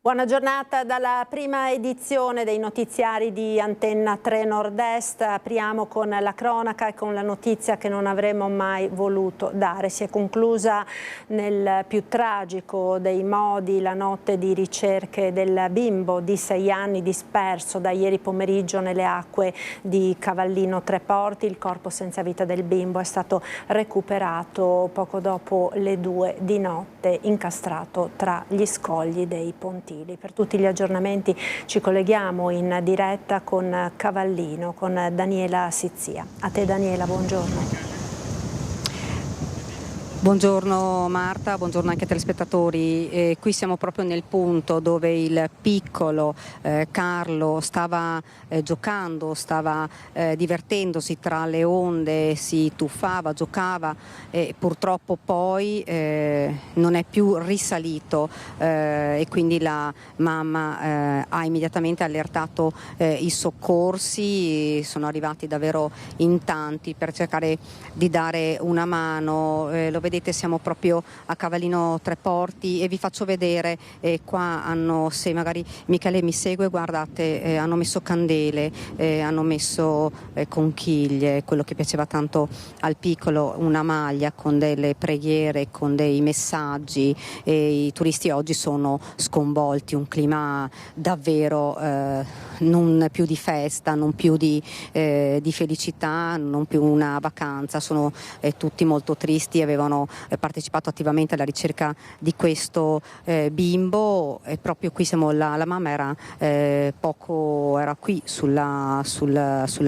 Buona giornata dalla prima edizione dei notiziari di Antenna 3 Nord-Est. Apriamo con la cronaca e con la notizia che non avremmo mai voluto dare. Si è conclusa nel più tragico dei modi la notte di ricerche del bimbo di 6 anni disperso da ieri pomeriggio nelle acque di Cavallino Treporti. Il corpo senza vita del bimbo è stato recuperato poco dopo le 2 di notte, incastrato tra gli scogli dei Pontili. Per tutti gli aggiornamenti ci colleghiamo in diretta con Cavallino, con Daniela Sizia. A te Daniela, buongiorno. Buongiorno Marta, buongiorno anche ai telespettatori. Qui siamo proprio nel punto dove il piccolo Carlo stava giocando, stava divertendosi tra le onde, si tuffava, giocava e purtroppo poi non è più risalito e quindi la mamma ha immediatamente allertato i soccorsi. Sono arrivati davvero in tanti per cercare di dare una mano. Lo vedete, siamo proprio a Cavallino Treporti e vi faccio vedere qua hanno, se magari Michele mi segue, guardate, hanno messo candele, hanno messo conchiglie, quello che piaceva tanto al piccolo, una maglia con delle preghiere, con dei messaggi, e i turisti oggi sono sconvolti, un clima davvero non più di festa, non più di felicità, non più una vacanza, sono tutti molto tristi, avevano partecipato attivamente alla ricerca di questo bimbo e proprio qui siamo, la mamma era qui sulla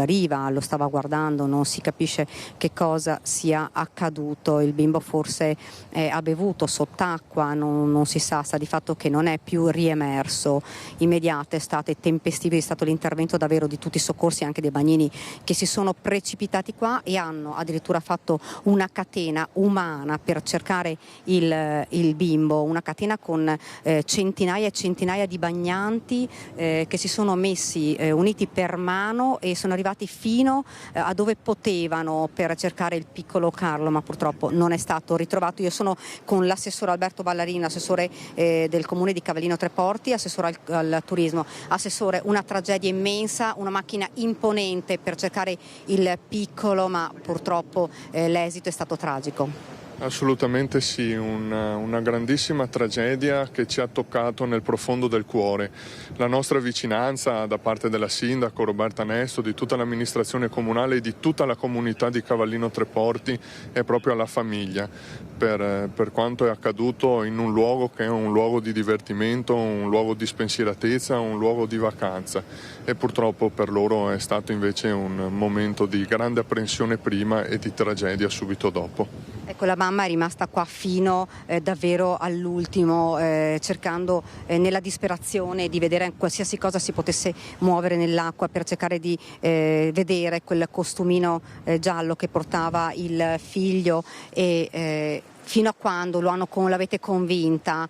riva, lo stava guardando, non si capisce che cosa sia accaduto. Il bimbo forse ha bevuto sott'acqua, non si sa, sta di fatto che non è più riemerso. Immediato, è stato tempestivo, è stato l'intervento davvero di tutti i soccorsi, anche dei bagnini che si sono precipitati qua e hanno addirittura fatto una catena umana per cercare il bimbo, una catena con centinaia e centinaia di bagnanti che si sono messi uniti per mano e sono arrivati fino a dove potevano per cercare il piccolo Carlo, ma purtroppo non è stato ritrovato. Io sono con l'assessore Alberto Ballarin, assessore del comune di Cavallino Treporti, assessore al turismo. Assessore, una tragedia immensa, una macchina imponente per cercare il piccolo, ma purtroppo l'esito è stato tragico. Assolutamente sì, una grandissima tragedia che ci ha toccato nel profondo del cuore. La nostra vicinanza da parte della sindaco Roberta Nesto, di tutta l'amministrazione comunale e di tutta la comunità di Cavallino Treporti è proprio alla famiglia per quanto è accaduto in un luogo che è un luogo di divertimento, un luogo di spensieratezza, un luogo di vacanza, e purtroppo per loro è stato invece un momento di grande apprensione prima e di tragedia subito dopo. Ecco, la mamma è rimasta qua fino davvero all'ultimo, cercando nella disperazione di vedere qualsiasi cosa si potesse muovere nell'acqua per cercare di vedere quel costumino giallo che portava il figlio e fino a quando l'avete convinta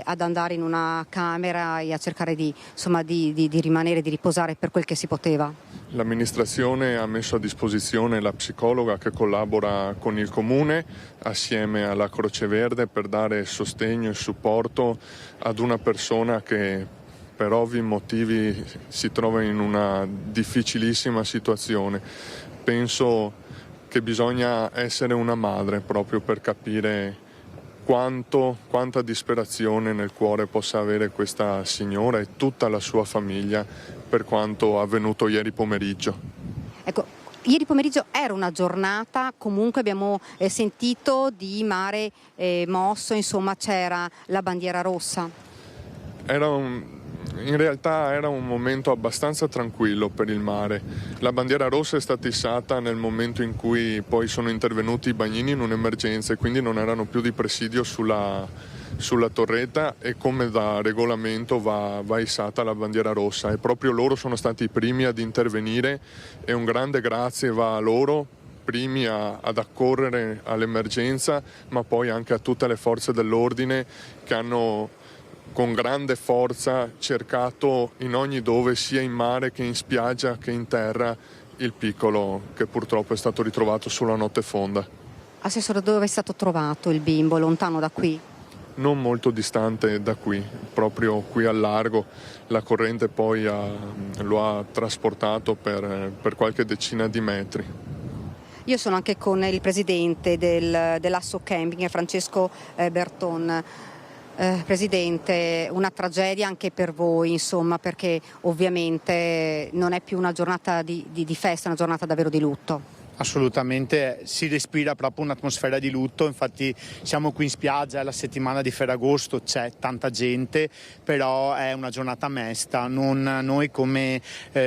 ad andare in una camera e a cercare di rimanere, di riposare per quel che si poteva? L'amministrazione ha messo a disposizione la psicologa che collabora con il comune assieme alla Croce Verde per dare sostegno e supporto ad una persona che per ovvi motivi si trova in una difficilissima situazione. Penso che bisogna essere una madre proprio per capire quanta disperazione nel cuore possa avere questa signora e tutta la sua famiglia per quanto avvenuto ieri pomeriggio. Ecco, ieri pomeriggio era una giornata, comunque abbiamo sentito di mare mosso, insomma c'era la bandiera rossa. In realtà era un momento abbastanza tranquillo per il mare. La bandiera rossa è stata issata nel momento in cui poi sono intervenuti i bagnini in un'emergenza e quindi non erano più di presidio sulla torretta, e come da regolamento va issata la bandiera rossa, e proprio loro sono stati i primi ad intervenire e un grande grazie va a loro, primi ad accorrere all'emergenza, ma poi anche a tutte le forze dell'ordine che hanno con grande forza cercato in ogni dove, sia in mare che in spiaggia che in terra, il piccolo che purtroppo è stato ritrovato sulla notte fonda. Assessore, dove è stato trovato il bimbo? Lontano da qui? non molto distante da qui, proprio qui al largo. La corrente poi lo ha trasportato per qualche decina di metri. Io sono anche con il presidente dell'Asso Camping, Francesco Berton. Presidente, una tragedia anche per voi, insomma, perché ovviamente non è più una giornata di festa, è una giornata davvero di lutto. Assolutamente, si respira proprio un'atmosfera di lutto, infatti siamo qui in spiaggia, è la settimana di Ferragosto, c'è tanta gente, però è una giornata mesta. Noi come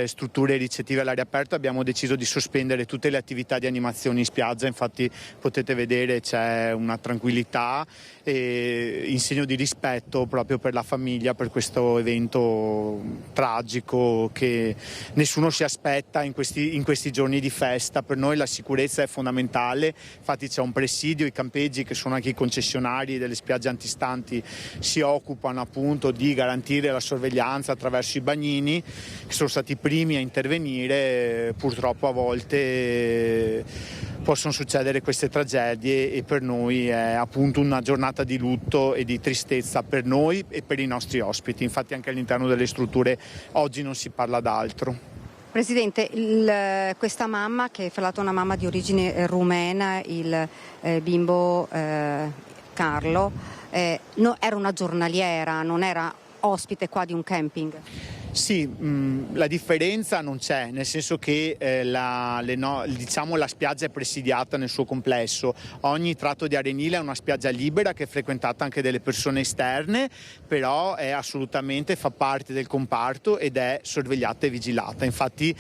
strutture ricettive all'aria aperta abbiamo deciso di sospendere tutte le attività di animazione in spiaggia, infatti potete vedere c'è una tranquillità in segno di rispetto proprio per la famiglia, per questo evento tragico che nessuno si aspetta in questi giorni di festa. Per noi la sicurezza è fondamentale, infatti c'è un presidio, i campeggi che sono anche i concessionari delle spiagge antistanti si occupano appunto di garantire la sorveglianza attraverso i bagnini, che sono stati i primi a intervenire. Purtroppo a volte possono succedere queste tragedie e per noi è appunto una giornata di lutto e di tristezza per noi e per i nostri ospiti, infatti anche all'interno delle strutture oggi non si parla d'altro. Presidente, questa mamma, che è fra l'altro una mamma di origine rumena, il bimbo Carlo, era una giornaliera, non era ospite qua di un camping? Sì, la differenza non c'è, nel senso che la spiaggia è presidiata nel suo complesso. Ogni tratto di arenile è una spiaggia libera che è frequentata anche dalle persone esterne, però è assolutamente, fa parte del comparto ed è sorvegliata e vigilata. Infatti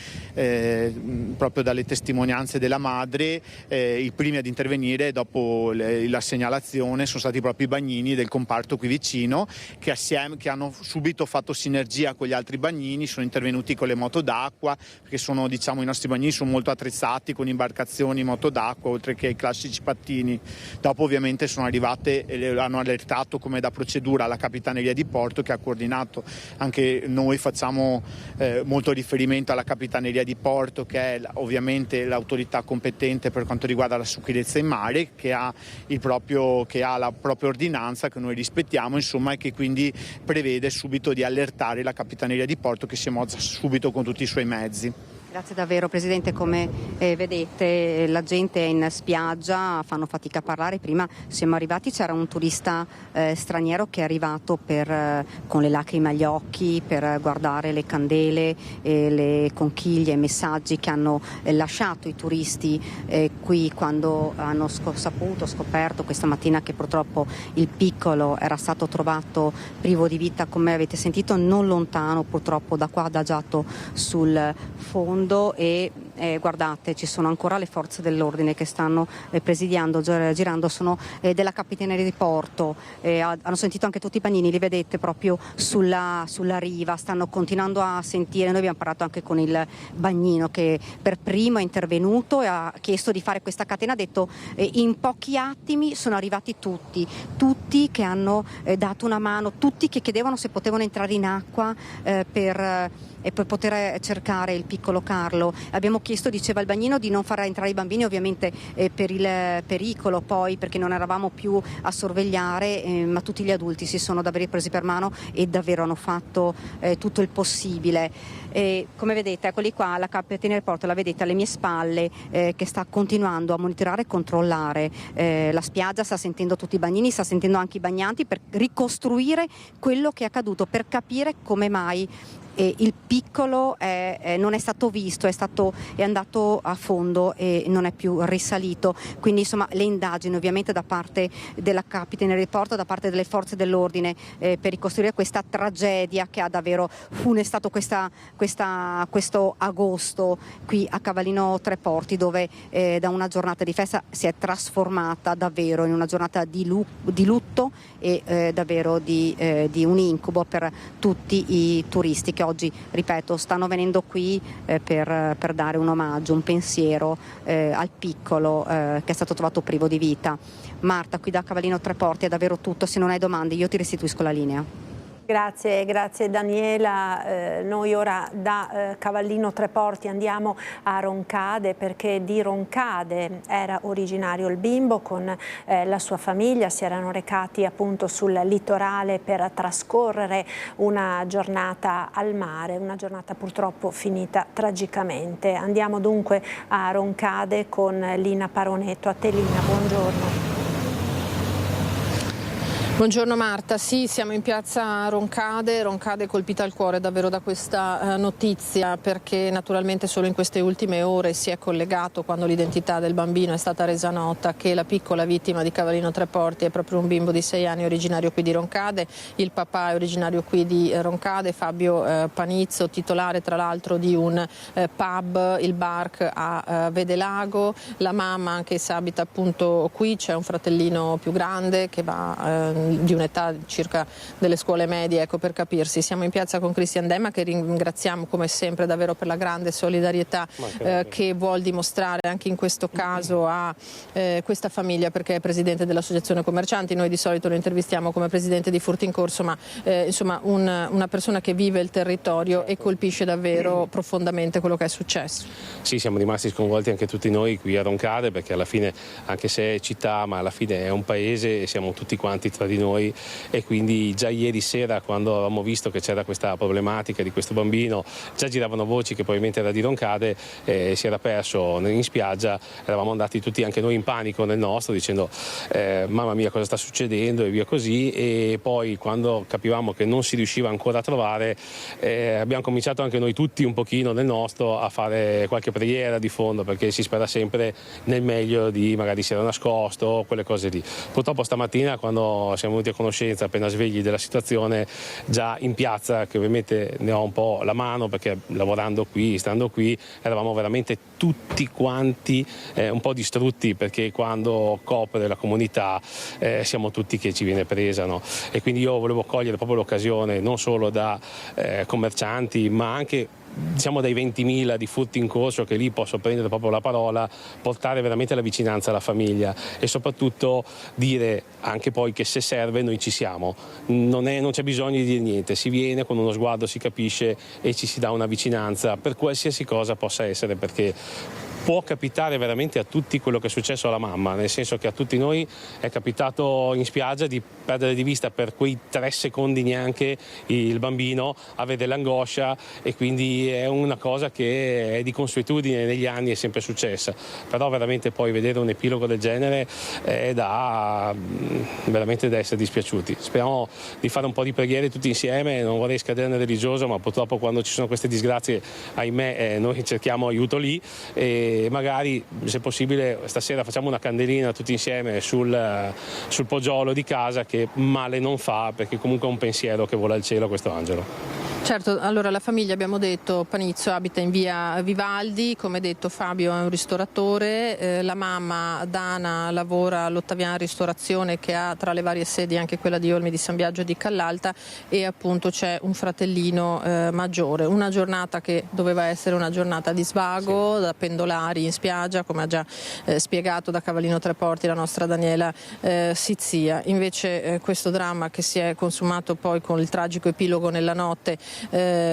proprio dalle testimonianze della madre i primi ad intervenire dopo la segnalazione sono stati proprio i bagnini del comparto qui vicino che hanno subito fatto sinergia con gli altri bagnini, sono intervenuti con le moto d'acqua, perché i nostri bagnini sono molto attrezzati con imbarcazioni, moto d'acqua, oltre che i classici pattini. Dopo ovviamente sono arrivate e hanno allertato come da procedura la Capitaneria di Porto, che ha coordinato. Anche noi facciamo molto riferimento alla Capitaneria di Porto, che è ovviamente l'autorità competente per quanto riguarda la sicurezza in mare, che ha la propria ordinanza che noi rispettiamo, insomma, e che quindi prevede subito di allertare la Capitaneria di Porto, che si è mossa subito con tutti i suoi mezzi. Grazie davvero Presidente, come vedete la gente è in spiaggia, fanno fatica a parlare. Prima siamo arrivati, c'era un turista straniero che è arrivato con le lacrime agli occhi per guardare le candele, le conchiglie, i messaggi che hanno lasciato i turisti qui quando hanno scoperto questa mattina che purtroppo il piccolo era stato trovato privo di vita, come avete sentito, non lontano purtroppo da qua, adagiato sul fondo. E guardate, ci sono ancora le forze dell'ordine che stanno presidiando, girando, sono della Capitaneria di Porto, hanno sentito anche tutti i bagnini, li vedete proprio sulla riva, stanno continuando a sentire. Noi abbiamo parlato anche con il bagnino che per primo è intervenuto e ha chiesto di fare questa catena, ha detto in pochi attimi sono arrivati tutti che hanno dato una mano, tutti che chiedevano se potevano entrare in acqua per poter cercare il piccolo Carlo. Abbiamo chiesto, diceva il bagnino, di non far entrare i bambini, ovviamente per il pericolo, poi perché non eravamo più a sorvegliare, ma tutti gli adulti si sono davvero presi per mano e davvero hanno fatto tutto il possibile. Come vedete, eccoli qua, la Capitaneria di Porto, la vedete alle mie spalle, che sta continuando a monitorare e controllare la spiaggia, sta sentendo tutti i bagnini, sta sentendo anche i bagnanti per ricostruire quello che è accaduto, per capire come mai il piccolo non è stato visto, è andato a fondo e non è più risalito. Quindi insomma le indagini ovviamente da parte della Capitaneria di Porto, da parte delle forze dell'ordine per ricostruire questa tragedia che ha davvero funestato questo agosto qui a Cavallino Tre Porti, dove da una giornata di festa si è trasformata davvero in una giornata di lutto e davvero di un incubo per tutti i turisti che oggi, ripeto, stanno venendo qui per dare un omaggio, un pensiero al piccolo che è stato trovato privo di vita. Marta, qui da Cavallino Tre Porti è davvero tutto, se non hai domande io ti restituisco la linea. Grazie Daniela. Noi ora da Cavallino Treporti andiamo a Roncade, perché di Roncade era originario il bimbo. Con la sua famiglia si erano recati appunto sul litorale per trascorrere una giornata al mare, una giornata purtroppo finita tragicamente. Andiamo dunque a Roncade con Lina Paronetto. A te Lina, buongiorno. Buongiorno Marta, sì, siamo in piazza Roncade colpita al cuore davvero da questa notizia, perché naturalmente solo in queste ultime ore si è collegato, quando l'identità del bambino è stata resa nota, che la piccola vittima di Cavallino Treporti è proprio un bimbo di 6 anni originario qui di Roncade. Il papà è originario qui di Roncade, Fabio Panizzo, titolare tra l'altro di un pub, il Bark a Vedelago. La mamma, anche se abita appunto qui, c'è un fratellino più grande che va di un'età circa delle scuole medie, ecco, per capirsi. Siamo in piazza con Cristian Demma, che ringraziamo come sempre davvero per la grande solidarietà che vuol dimostrare anche in questo caso a questa famiglia, perché è presidente dell'Associazione Commercianti. Noi di solito lo intervistiamo come presidente di Furti in Corso, ma insomma una persona che vive il territorio e colpisce davvero profondamente quello che è successo. Sì, siamo rimasti sconvolti anche tutti noi qui a Roncade, perché alla fine, anche se è città, ma alla fine è un paese e siamo tutti quanti tra di noi, e quindi già ieri sera, quando avevamo visto che c'era questa problematica di questo bambino, già giravano voci che probabilmente era di Roncade, si era perso in spiaggia. Eravamo andati tutti anche noi in panico nel nostro, dicendo mamma mia, cosa sta succedendo, e via così. E poi, quando capivamo che non si riusciva ancora a trovare, abbiamo cominciato anche noi tutti un pochino nel nostro a fare qualche preghiera di fondo, perché si spera sempre nel meglio di magari si era nascosto, quelle cose lì. Purtroppo stamattina, quando siamo venuti a conoscenza appena svegli della situazione, già in piazza, che ovviamente ne ho un po' la mano perché lavorando qui, stando qui, eravamo veramente tutti quanti un po' distrutti, perché quando copre la comunità siamo tutti che ci viene presa, no? E quindi io volevo cogliere proprio l'occasione, non solo da commercianti, ma anche diciamo dai 20.000 di Furti in Corso, che lì posso prendere proprio la parola, portare veramente la vicinanza alla famiglia e soprattutto dire anche poi che se serve noi ci siamo, non c'è bisogno di dire niente, si viene con uno sguardo, si capisce e ci si dà una vicinanza per qualsiasi cosa possa essere, perché può capitare veramente a tutti quello che è successo alla mamma, nel senso che a tutti noi è capitato in spiaggia di perdere di vista per quei 3 secondi neanche il bambino, avere l'angoscia, e quindi è una cosa che è di consuetudine, negli anni è sempre successa, però veramente poi vedere un epilogo del genere è veramente da essere dispiaciuti. Speriamo di fare un po' di preghiere tutti insieme, non vorrei scadere nel religioso, ma purtroppo quando ci sono queste disgrazie, ahimè, noi cerchiamo aiuto lì, e magari se possibile stasera facciamo una candelina tutti insieme sul poggiolo di casa, che male non fa, perché comunque è un pensiero che vola al cielo questo angelo. Certo, allora la famiglia, abbiamo detto, Panizzo abita in via Vivaldi, come detto Fabio è un ristoratore, la mamma Dana lavora all'Ottaviana Ristorazione, che ha tra le varie sedi anche quella di Olmi di San Biagio e di Callalta, e appunto c'è un fratellino maggiore. Una giornata che doveva essere una giornata di svago, sì, da pendolari in spiaggia, come ha già spiegato da Cavallino Treporti la nostra Daniela Sizia. Invece questo dramma che si è consumato poi con il tragico epilogo nella notte,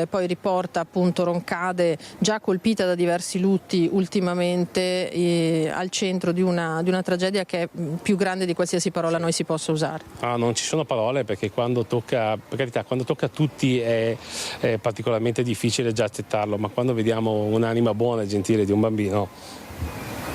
poi riporta appunto Roncade, già colpita da diversi lutti ultimamente, al centro di una tragedia che è più grande di qualsiasi parola noi si possa usare. Non ci sono parole, perché quando tocca, per carità, quando tocca a tutti è particolarmente difficile già accettarlo, ma quando vediamo un'anima buona e gentile di un bambino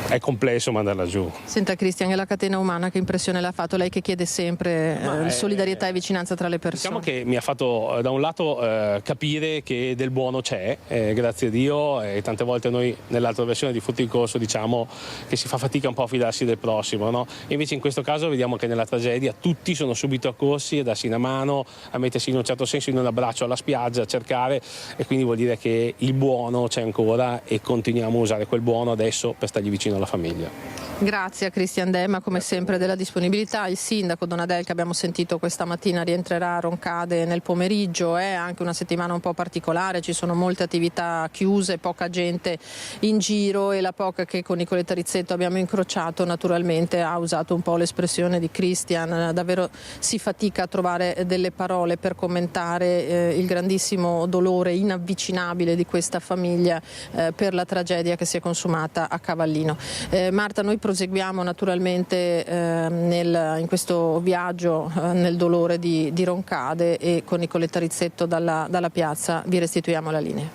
è complesso mandarla giù. Senta Cristian, è la catena umana, che impressione l'ha fatto? Lei che chiede sempre solidarietà e vicinanza tra le persone. Diciamo che mi ha fatto da un lato capire che del buono c'è, grazie a Dio, e tante volte noi nell'altra versione di Furti in Corso diciamo che si fa fatica un po' a fidarsi del prossimo, no? E invece in questo caso vediamo che nella tragedia tutti sono subito accorsi a darsi una mano, a mettersi in un certo senso in un abbraccio alla spiaggia, a cercare, e quindi vuol dire che il buono c'è ancora e continuiamo a usare quel buono adesso per stargli vicino alla famiglia. Grazie a Cristian Demma come sempre della disponibilità. Il sindaco Donadel, che abbiamo sentito questa mattina, rientrerà a Roncade nel pomeriggio. È anche una settimana un po' particolare, ci sono molte attività chiuse, poca gente in giro, e la poca che con Nicoletta Rizzetto abbiamo incrociato naturalmente ha usato un po' l'espressione di Cristian. Davvero si fatica a trovare delle parole per commentare il grandissimo dolore inavvicinabile di questa famiglia per la tragedia che si è consumata a Cavallino. Marta, noi proseguiamo naturalmente in questo viaggio nel dolore di Roncade, e con Nicoletta Rizzetto dalla piazza vi restituiamo la linea.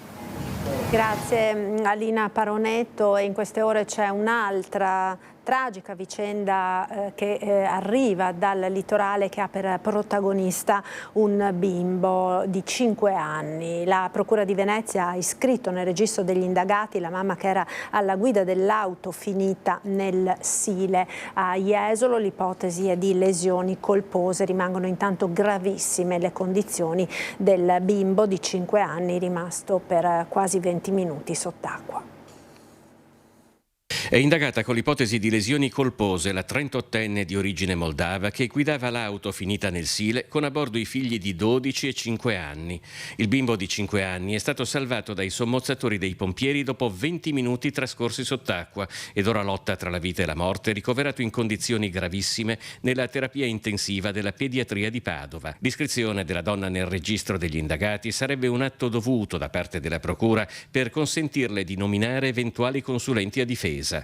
Grazie Alina Paronetto. E in queste ore c'è un'altra tragica vicenda che arriva dal litorale, che ha per protagonista un bimbo di 5 anni. La Procura di Venezia ha iscritto nel registro degli indagati la mamma che era alla guida dell'auto finita nel Sile a Jesolo. L'ipotesi è di lesioni colpose. Rimangono intanto gravissime le condizioni del bimbo di 5 anni rimasto per quasi 20 minuti sott'acqua. È indagata con l'ipotesi di lesioni colpose la 38enne di origine moldava che guidava l'auto finita nel Sile con a bordo i figli di 12 e 5 anni. Il bimbo di 5 anni è stato salvato dai sommozzatori dei pompieri dopo 20 minuti trascorsi sott'acqua ed ora lotta tra la vita e la morte, ricoverato in condizioni gravissime nella terapia intensiva della pediatria di Padova. L'iscrizione della donna nel registro degli indagati sarebbe un atto dovuto da parte della Procura per consentirle di nominare eventuali consulenti a difesa.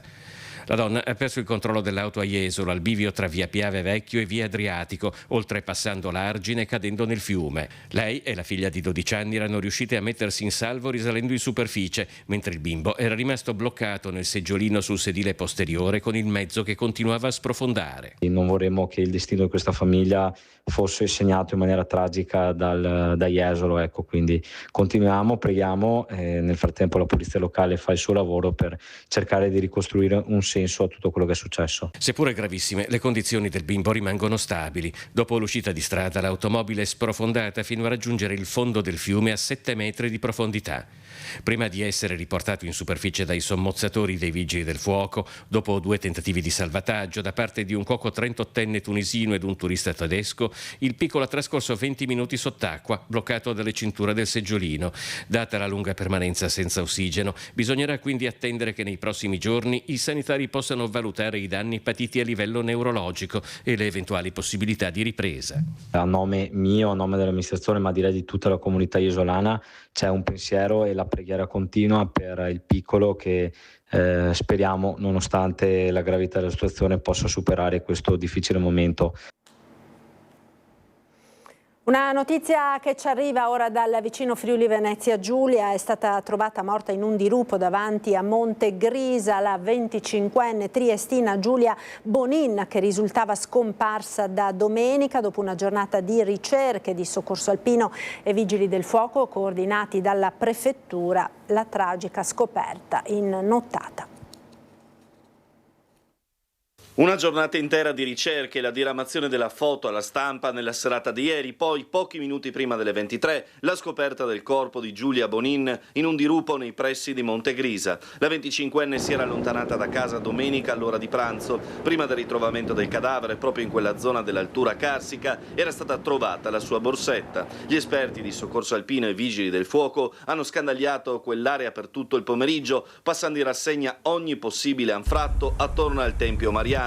La donna ha perso il controllo dell'auto a Jesolo, al bivio tra via Piave Vecchio e via Adriatico, oltrepassando l'argine e cadendo nel fiume. Lei e la figlia di 12 anni erano riuscite a mettersi in salvo risalendo in superficie, mentre il bimbo era rimasto bloccato nel seggiolino sul sedile posteriore con il mezzo che continuava a sprofondare. Non vorremmo che il destino di questa famiglia fosse segnato in maniera tragica da Jesolo, ecco, quindi continuiamo, preghiamo, nel frattempo la polizia locale fa il suo lavoro per cercare di ricostruire un senso a tutto quello che è successo. Seppure gravissime, le condizioni del bimbo rimangono stabili. Dopo l'uscita di strada, l'automobile è sprofondata fino a raggiungere il fondo del fiume a 7 metri di profondità. Prima di essere riportato in superficie dai sommozzatori dei vigili del fuoco, dopo 2 tentativi di salvataggio da parte di un cuoco 38enne tunisino ed un turista tedesco, il piccolo ha trascorso 20 minuti sott'acqua, bloccato dalle cinture del seggiolino. Data la lunga permanenza senza ossigeno, bisognerà quindi attendere che nei prossimi giorni i sanitari possano valutare i danni patiti a livello neurologico e le eventuali possibilità di ripresa. A nome mio, a nome dell'amministrazione, ma direi di tutta la comunità iesolana, c'è un pensiero e la preghiera continua per il piccolo che speriamo, nonostante la gravità della situazione, possa superare questo difficile momento. Una notizia che ci arriva ora dal vicino Friuli Venezia Giulia: è stata trovata morta in un dirupo davanti a Montegrisa la 25enne triestina Giulia Bonin, che risultava scomparsa da domenica. Dopo una giornata di ricerche di soccorso alpino e vigili del fuoco coordinati dalla prefettura, la tragica scoperta in nottata. Una giornata intera di ricerche e la diramazione della foto alla stampa nella serata di ieri, poi pochi minuti prima delle 23 la scoperta del corpo di Giulia Bonin in un dirupo nei pressi di Montegrisa. La 25enne si era allontanata da casa domenica all'ora di pranzo. Prima del ritrovamento del cadavere, proprio in quella zona dell'Altura Carsica, era stata trovata la sua borsetta. Gli esperti di soccorso alpino e vigili del fuoco hanno scandagliato quell'area per tutto il pomeriggio, passando in rassegna ogni possibile anfratto attorno al Tempio Mariano.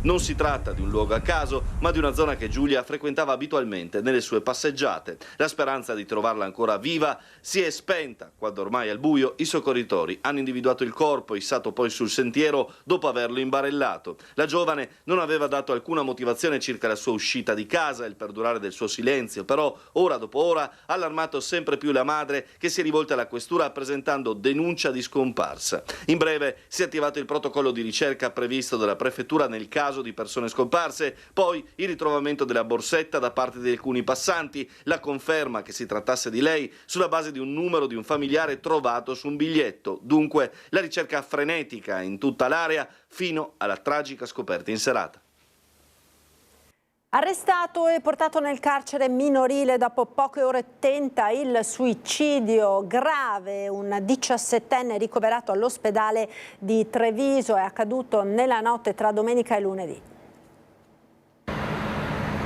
Non si tratta di un luogo a caso, ma di una zona che Giulia frequentava abitualmente nelle sue passeggiate. La speranza di trovarla ancora viva si è spenta quando, ormai al buio, i soccorritori hanno individuato il corpo, issato poi sul sentiero dopo averlo imbarellato. La giovane non aveva dato alcuna motivazione circa la sua uscita di casa e il perdurare del suo silenzio, però ora dopo ora ha allarmato sempre più la madre, che si è rivolta alla questura presentando denuncia di scomparsa. In breve si è attivato il protocollo di ricerca previsto dalla prefettura nel caso di persone scomparse, poi il ritrovamento della borsetta da parte di alcuni passanti, la conferma che si trattasse di lei sulla base di un numero di un familiare trovato su un biglietto. Dunque la ricerca frenetica in tutta l'area fino alla tragica scoperta in serata. Arrestato e portato nel carcere minorile dopo poche ore tenta il suicidio grave. Un 17enne ricoverato all'ospedale di Treviso, è accaduto nella notte tra domenica e lunedì.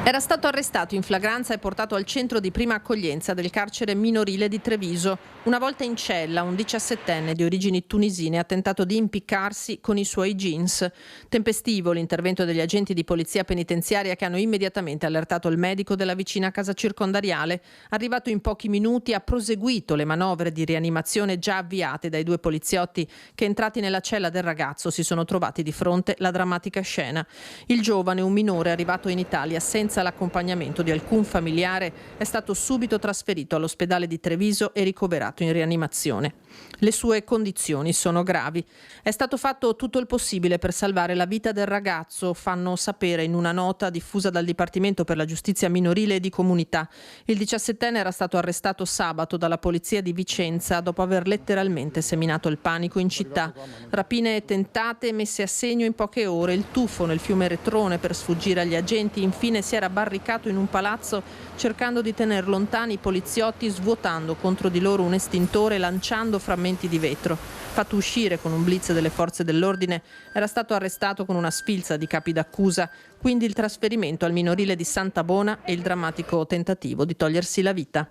Era stato arrestato in flagranza e portato al centro di prima accoglienza del carcere minorile di Treviso. Una volta in cella, un 17enne di origini tunisine ha tentato di impiccarsi con i suoi jeans. Tempestivo l'intervento degli agenti di polizia penitenziaria che hanno immediatamente allertato il medico della vicina casa circondariale. Arrivato in pochi minuti ha proseguito le manovre di rianimazione già avviate dai due poliziotti che, entrati nella cella del ragazzo, si sono trovati di fronte alla drammatica scena. Il giovane, un minore arrivato in Italia senza l'accompagnamento di alcun familiare, è stato subito trasferito all'ospedale di Treviso e ricoverato in rianimazione. Le sue condizioni sono gravi. È stato fatto tutto il possibile per salvare la vita del ragazzo, fanno sapere in una nota diffusa dal Dipartimento per la Giustizia Minorile e di Comunità. Il 17enne era stato arrestato sabato dalla polizia di Vicenza dopo aver letteralmente seminato il panico in città. Rapine tentate, messe a segno in poche ore, il tuffo nel fiume Retrone per sfuggire agli agenti, infine si era barricato in un palazzo cercando di tener lontani i poliziotti, svuotando contro di loro un estintore e lanciando frammenti di vetro. Fatto uscire con un blitz delle forze dell'ordine, era stato arrestato con una sfilza di capi d'accusa, quindi il trasferimento al minorile di Santabona e il drammatico tentativo di togliersi la vita.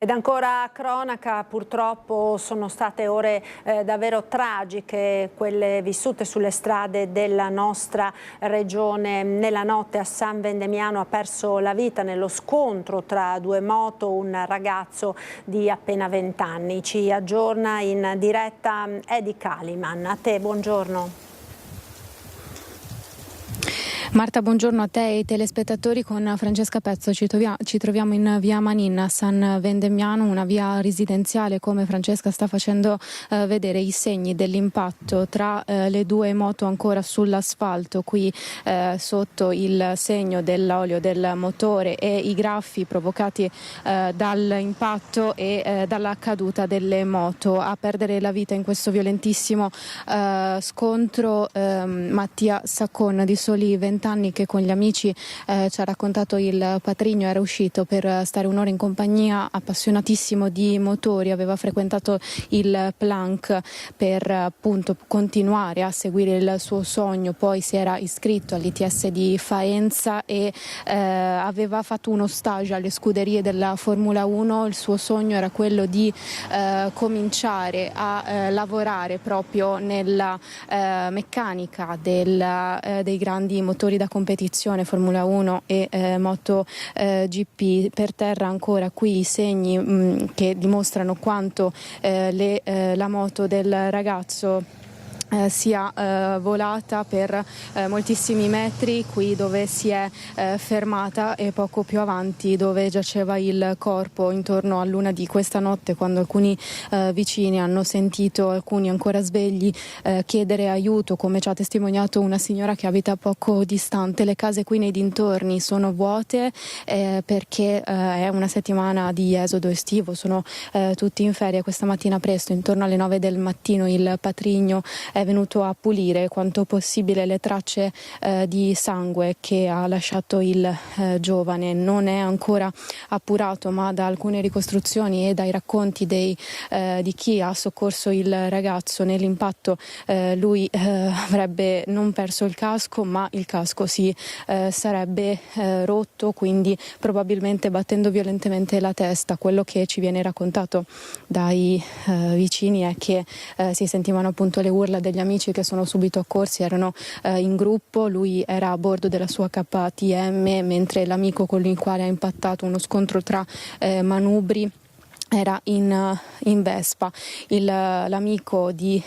Ed ancora cronaca, purtroppo sono state ore davvero tragiche, quelle vissute sulle strade della nostra regione. Nella notte a San Vendemiano ha perso la vita nello scontro tra due moto un ragazzo di appena 20 anni. Ci aggiorna in diretta Edi Caliman. A te, buongiorno. Marta, buongiorno a te e ai telespettatori. Con Francesca Pezzo ci troviamo in via Manin a San Vendemiano, una via residenziale. Come Francesca sta facendo vedere i segni dell'impatto tra le due moto ancora sull'asfalto, qui sotto il segno dell'olio del motore e i graffi provocati dall'impatto e dalla caduta delle moto. A perdere la vita in questo violentissimo scontro Mattia Saccon, di soli 20 anni, che con gli amici ci ha raccontato il patrigno, era uscito per stare un'ora in compagnia, appassionatissimo di motori, aveva frequentato il Planck per appunto continuare a seguire il suo sogno, poi si era iscritto all'ITS di Faenza e aveva fatto uno stage alle scuderie della Formula 1. Il suo sogno era quello di cominciare a lavorare proprio nella meccanica dei grandi motori da competizione Formula 1 e Moto GP. Per terra ancora qui i segni che dimostrano quanto la moto del ragazzo sia volata per moltissimi metri, qui dove si è fermata, e poco più avanti dove giaceva il corpo, intorno all'1 di questa notte, quando alcuni vicini hanno sentito, alcuni ancora svegli, chiedere aiuto, come ci ha testimoniato una signora che abita poco distante. Le case qui nei dintorni sono vuote perché è una settimana di esodo estivo, sono tutti in ferie. Questa mattina presto, intorno alle 9 del mattino, il patrigno è venuto a pulire quanto possibile le tracce di sangue che ha lasciato il giovane. Non è ancora appurato, ma da alcune ricostruzioni e dai racconti di chi ha soccorso il ragazzo nell'impatto, lui avrebbe non perso il casco, ma il casco si sarebbe rotto, quindi probabilmente battendo violentemente la testa. Quello che ci viene raccontato dai vicini è che si sentivano appunto le urla degli amici che sono subito accorsi, erano in gruppo. Lui era a bordo della sua KTM, mentre l'amico con il quale ha impattato, uno scontro tra manubri, era in Vespa. L'amico di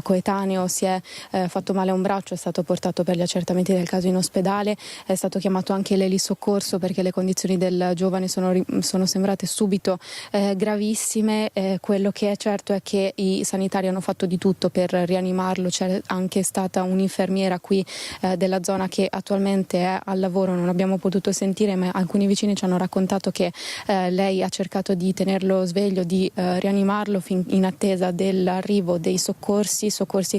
coetaneo si è fatto male a un braccio, è stato portato per gli accertamenti del caso in ospedale, è stato chiamato anche l'elisoccorso perché le condizioni del giovane sono sembrate subito gravissime. Quello che è certo è che i sanitari hanno fatto di tutto per rianimarlo. C'è anche stata un'infermiera qui della zona che attualmente è al lavoro, non abbiamo potuto sentire, ma alcuni vicini ci hanno raccontato che lei ha cercato di tenerlo sveglio, di rianimarlo in attesa dell'arrivo dei soccorsi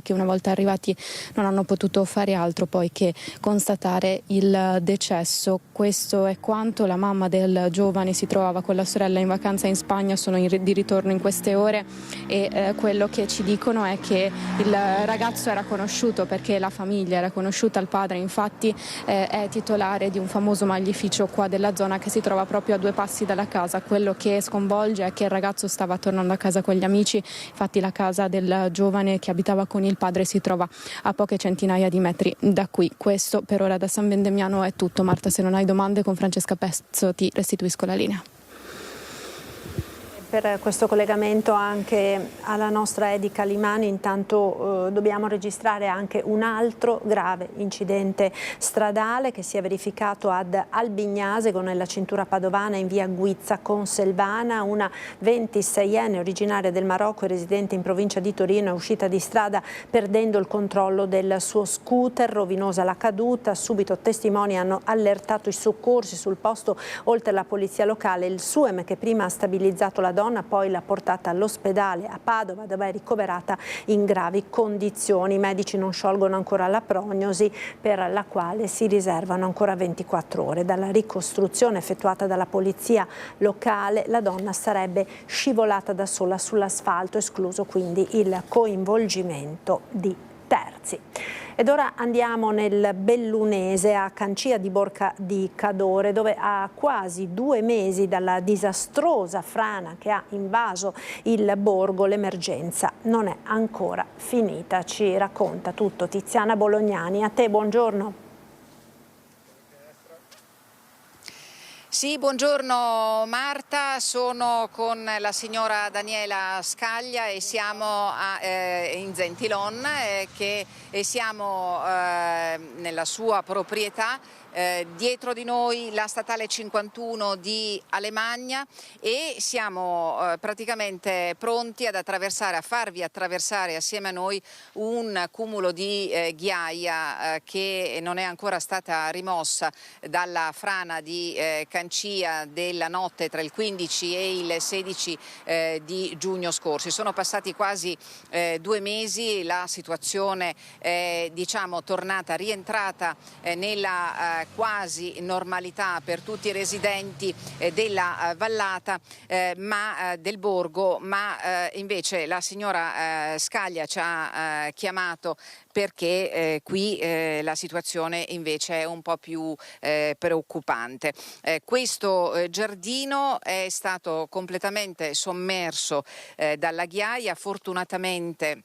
che una volta arrivati non hanno potuto fare altro poi che constatare il decesso. Questo è quanto. La mamma del giovane si trovava con la sorella in vacanza in Spagna, sono di ritorno in queste ore e quello che ci dicono è che il ragazzo era conosciuto, perché la famiglia era conosciuta, il padre infatti è titolare di un famoso maglificio qua della zona che si trova proprio a 2 passi dalla casa. Quello che sconvolge è che il ragazzo stava tornando a casa con gli amici, infatti la casa del giovane che abitava con il padre si trova a poche centinaia di metri da qui. Questo per ora da San Vendemiano è tutto. Marta, se non hai domande, con Francesca Pezzo ti restituisco la linea. Per questo collegamento anche alla nostra Edi Calimani, intanto dobbiamo registrare anche un altro grave incidente stradale che si è verificato ad Albignasego nella cintura padovana in via Guizza Conselvana. Una 26enne originaria del Marocco e residente in provincia di Torino è uscita di strada perdendo il controllo del suo scooter, rovinosa la caduta. Subito testimoni hanno allertato i soccorsi sul posto, oltre alla polizia locale. Il SUEM, che prima ha stabilizzato la donna, poi l'ha portata all'ospedale a Padova, dove è ricoverata in gravi condizioni. I medici non sciolgono ancora la prognosi, per la quale si riservano ancora 24 ore. Dalla ricostruzione effettuata dalla polizia locale, la donna sarebbe scivolata da sola sull'asfalto, escluso quindi il coinvolgimento di terzi. Ed ora andiamo nel Bellunese, a Cancia di Borca di Cadore, dove a quasi 2 mesi dalla disastrosa frana che ha invaso il borgo l'emergenza non è ancora finita. Ci racconta tutto Tiziana Bolognani. A te, buongiorno. Sì, buongiorno Marta, sono con la signora Daniela Scaglia e siamo in Zentilon, siamo nella sua proprietà. Dietro di noi la statale 51 di Alemagna e siamo praticamente pronti ad attraversare, a farvi attraversare assieme a noi un cumulo di ghiaia che non è ancora stata rimossa dalla frana di Cancia della notte tra il 15 e il 16 di giugno scorsi. Sono passati quasi 2 mesi, la situazione è rientrata nella quasi normalità per tutti i residenti della vallata del borgo, ma invece la signora Scaglia ci ha chiamato perché qui la situazione invece è un po' più preoccupante. Questo giardino è stato completamente sommerso dalla ghiaia, fortunatamente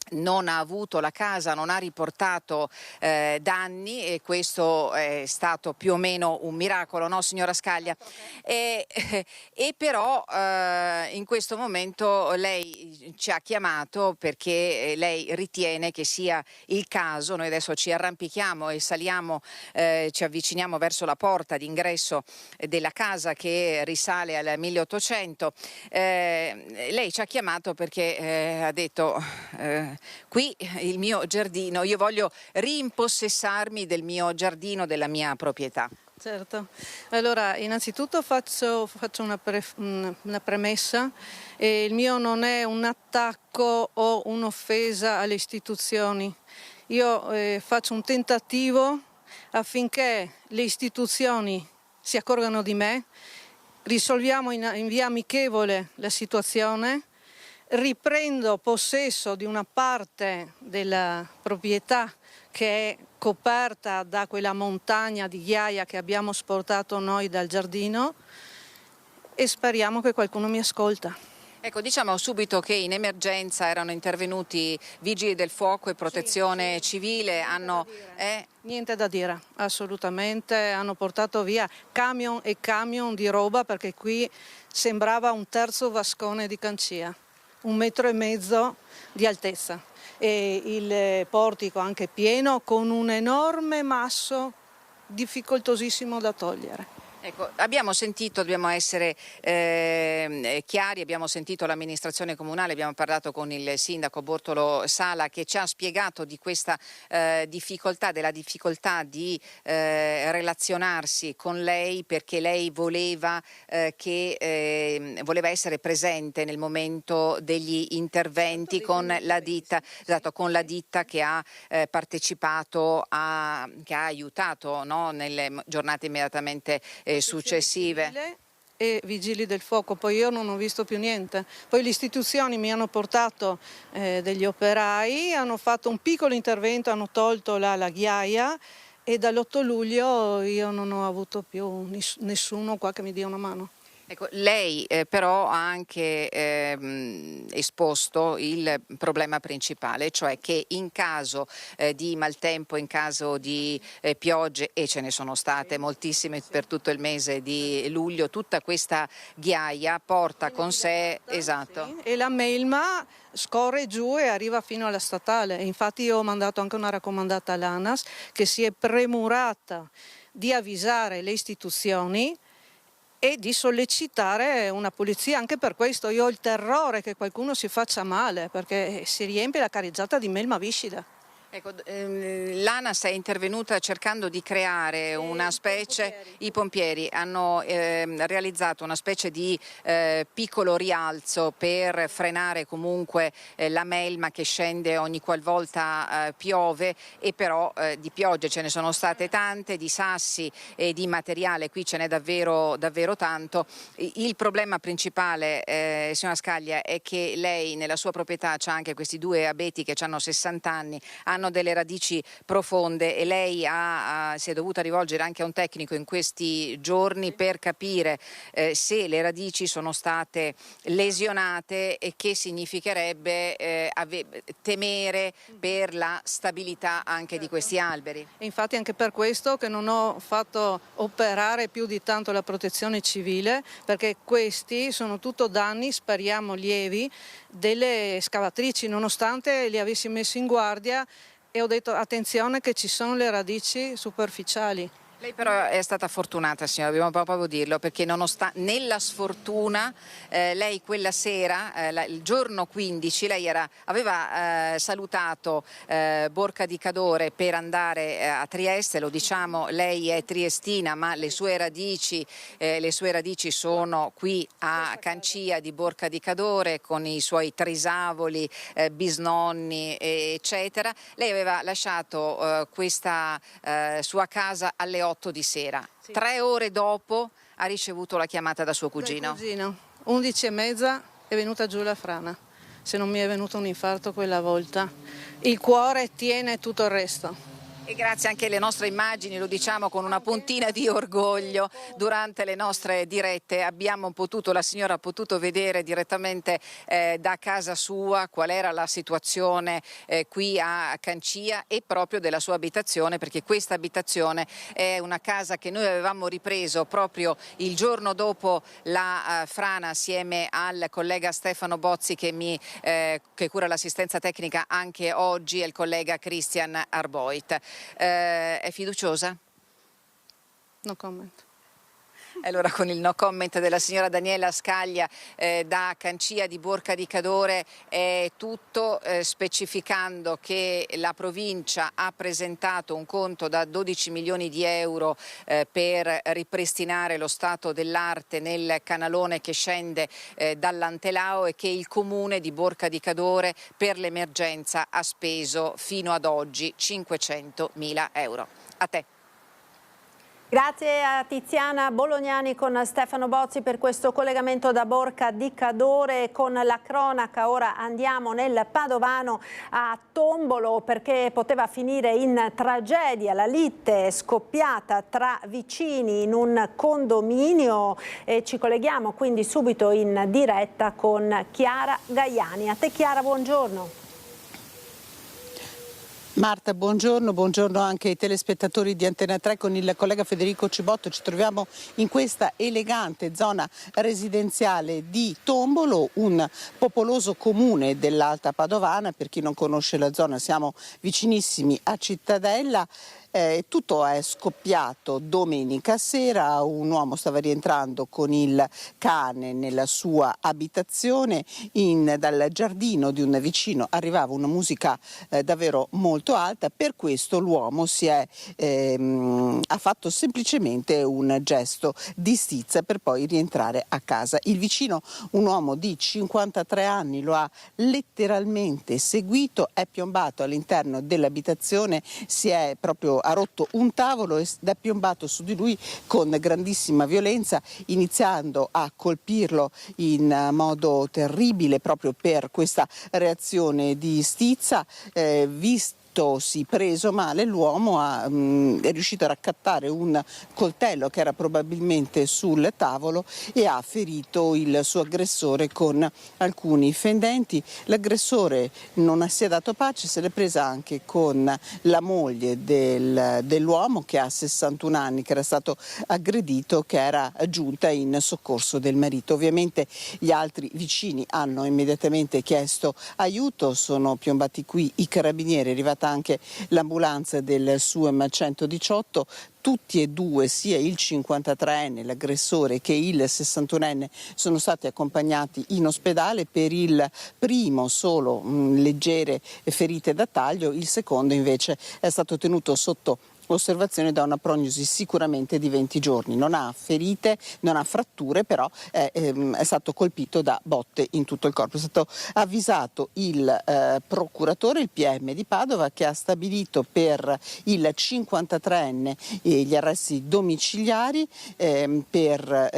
non ha avuto, la casa non ha riportato danni e questo è stato più o meno un miracolo, no signora Scaglia? E però in questo momento lei ci ha chiamato perché lei ritiene che sia il caso, noi adesso ci arrampichiamo e saliamo, ci avviciniamo verso la porta d'ingresso della casa che risale al 1800, lei ci ha chiamato perché ha detto qui il mio giardino, io voglio rimpossessarmi del mio giardino, della mia proprietà. Certo, allora innanzitutto faccio una premessa, il mio non è un attacco o un'offesa alle istituzioni, io faccio un tentativo affinché le istituzioni si accorgano di me, risolviamo in via amichevole la situazione, riprendo possesso di una parte della proprietà che è coperta da quella montagna di ghiaia che abbiamo sportato noi dal giardino e speriamo che qualcuno mi ascolta. Ecco, diciamo subito che in emergenza erano intervenuti vigili del fuoco e protezione civile, Niente da dire, assolutamente, hanno portato via camion e camion di roba perché qui sembrava un terzo vascone di Cancia. 1,5 metri di altezza e il portico anche pieno con un enorme masso difficoltosissimo da togliere. Ecco, abbiamo sentito, dobbiamo essere chiari, abbiamo sentito l'amministrazione comunale, abbiamo parlato con il sindaco Bortolo Sala che ci ha spiegato di questa difficoltà, della difficoltà di relazionarsi con lei perché lei voleva essere presente nel momento degli interventi con la ditta, esatto, con la ditta che ha partecipato, che ha aiutato, no, nelle giornate immediatamente successive. E vigili del fuoco, poi io non ho visto più niente. Poi le istituzioni mi hanno portato degli operai, hanno fatto un piccolo intervento, hanno tolto la ghiaia e dall'8 luglio io non ho avuto più nessuno qua che mi dia una mano. Ecco, lei però ha anche esposto il problema principale, cioè che in caso di maltempo, in caso di piogge, e ce ne sono state moltissime per tutto il mese di luglio, tutta questa ghiaia porta con sé, esatto. E la melma scorre giù e arriva fino alla statale. Infatti io ho mandato anche una raccomandata all'ANAS che si è premurata di avvisare le istituzioni e di sollecitare una pulizia. Anche per questo io ho il terrore che qualcuno si faccia male, perché si riempie la carreggiata di melma viscida. Ecco, l'ANAS è intervenuta cercando di creare una specie, i pompieri hanno realizzato una specie di piccolo rialzo per frenare comunque la melma che scende ogni qualvolta piove, e però di piogge ce ne sono state tante, di sassi e di materiale qui ce n'è davvero tanto. Il problema principale, signora Scaglia, è che lei nella sua proprietà c'ha anche questi due abeti che hanno 60 anni, hanno delle radici profonde, e lei si è dovuta rivolgere anche a un tecnico in questi giorni per capire se le radici sono state lesionate e che significherebbe temere per la stabilità anche di questi alberi. E infatti anche per questo che non ho fatto operare più di tanto la protezione civile, perché questi sono tutto danni, speriamo lievi, delle scavatrici, nonostante li avessi messi in guardia e ho detto attenzione che ci sono le radici superficiali. Lei però è stata fortunata, signora, dobbiamo proprio dirlo, perché nella sfortuna lei quella sera, il giorno 15, lei aveva salutato Borca di Cadore per andare a Trieste. Lo diciamo, lei è triestina, ma le sue radici sono qui a Cancia di Borca di Cadore, con i suoi trisavoli, bisnonni, eccetera. Lei aveva lasciato questa sua casa alle 8 di sera. Sì. 3 ore dopo ha ricevuto la chiamata da suo cugino. 11:30 è venuta giù la frana. Se non mi è venuto un infarto quella volta. Il cuore tiene tutto il resto. E grazie anche alle nostre immagini, lo diciamo con una puntina di orgoglio, durante le nostre dirette la signora ha potuto vedere direttamente da casa sua qual era la situazione qui a Cancia e proprio della sua abitazione, perché questa abitazione è una casa che noi avevamo ripreso proprio il giorno dopo la frana, assieme al collega Stefano Bozzi che cura l'assistenza tecnica anche oggi, e il collega Christian Arboit. È fiduciosa? No comment. Allora, con il no comment della signora Daniela Scaglia da Cancia di Borca di Cadore è tutto, specificando che la provincia ha presentato un conto da 12 milioni di euro per ripristinare lo stato dell'arte nel canalone che scende dall'Antelao, e che il comune di Borca di Cadore per l'emergenza ha speso fino ad oggi 500.000 euro. A te. Grazie a Tiziana Bolognani con Stefano Bozzi per questo collegamento da Borca di Cadore con la cronaca. Ora andiamo nel Padovano a Tombolo, perché poteva finire in tragedia la lite scoppiata tra vicini in un condominio, e ci colleghiamo quindi subito in diretta con Chiara Gaiani. A te Chiara, buongiorno. Marta, buongiorno anche ai telespettatori di Antena 3 con il collega Federico Cibotto. Ci troviamo in questa elegante zona residenziale di Tombolo, un popoloso comune dell'Alta Padovana. Per chi non conosce la zona, siamo vicinissimi a Cittadella. Tutto è scoppiato domenica sera, un uomo stava rientrando con il cane nella sua abitazione, dal giardino di un vicino arrivava una musica davvero molto alta, per questo l'uomo ha fatto semplicemente un gesto di stizza per poi rientrare a casa. Il vicino, un uomo di 53 anni, lo ha letteralmente seguito, è piombato all'interno dell'abitazione, ha rotto un tavolo ed è piombato su di lui con grandissima violenza, iniziando a colpirlo in modo terribile proprio per questa reazione di stizza. Preso male, l'uomo è riuscito a raccattare un coltello che era probabilmente sul tavolo e ha ferito il suo aggressore con alcuni fendenti. L'aggressore non si è dato pace, se l'è presa anche con la moglie dell'uomo, che ha 61 anni, che era stato aggredito, che era giunta in soccorso del marito. Ovviamente gli altri vicini hanno immediatamente chiesto aiuto, sono piombati qui i carabinieri, è arrivata anche l'ambulanza del SUEM 118. Tutti e due, sia il 53enne, l'aggressore, che il 61enne, sono stati accompagnati in ospedale. Per il primo solo leggere ferite da taglio, il secondo invece è stato tenuto sotto osservazione da una prognosi sicuramente di 20 giorni. Non ha ferite, non ha fratture, però è stato colpito da botte in tutto il corpo. È stato avvisato il procuratore, il PM di Padova, che ha stabilito per il 53enne gli arresti domiciliari per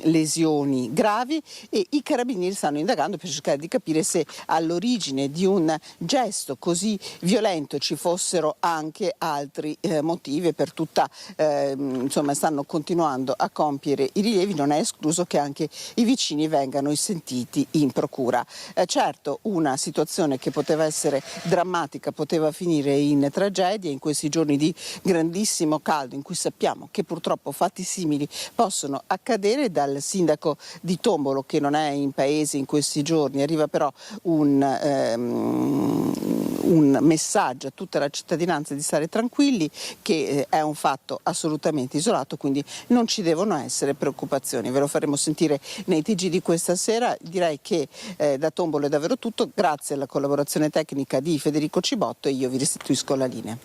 lesioni gravi, e i carabinieri stanno indagando per cercare di capire se all'origine di un gesto così violento ci fossero anche altri motivi. Per tutta stanno continuando a compiere i rilievi, non è escluso che anche i vicini vengano sentiti in procura. Certo, una situazione che poteva essere drammatica poteva finire in tragedia. In questi giorni di grandissimo caldo, in cui sappiamo che purtroppo fatti simili possono accadere, dal sindaco di Tombolo, che non è in paese in questi giorni, arriva però un messaggio a tutta la cittadinanza di stare tranquilli, che è un fatto assolutamente isolato, quindi non ci devono essere preoccupazioni. Ve lo faremo sentire nei TG di questa sera. Direi che da Tombolo è davvero tutto, grazie alla collaborazione tecnica di Federico Cibotto, e io vi restituisco la linea.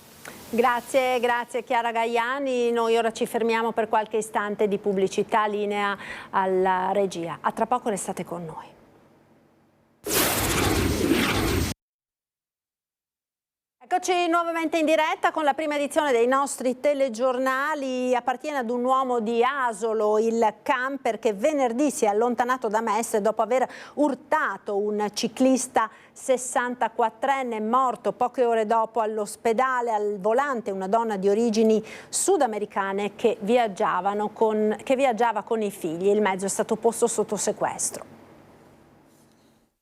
Grazie Chiara Gaiani. Noi ora ci fermiamo per qualche istante di pubblicità, linea alla regia. A tra poco, restate con noi. Eccoci nuovamente in diretta con la prima edizione dei nostri telegiornali. Appartiene ad un uomo di Asolo il camper che venerdì si è allontanato da Mestre dopo aver urtato un ciclista 64enne, morto poche ore dopo all'ospedale. Al volante una donna di origini sudamericane che viaggiava con i figli. Il mezzo è stato posto sotto sequestro.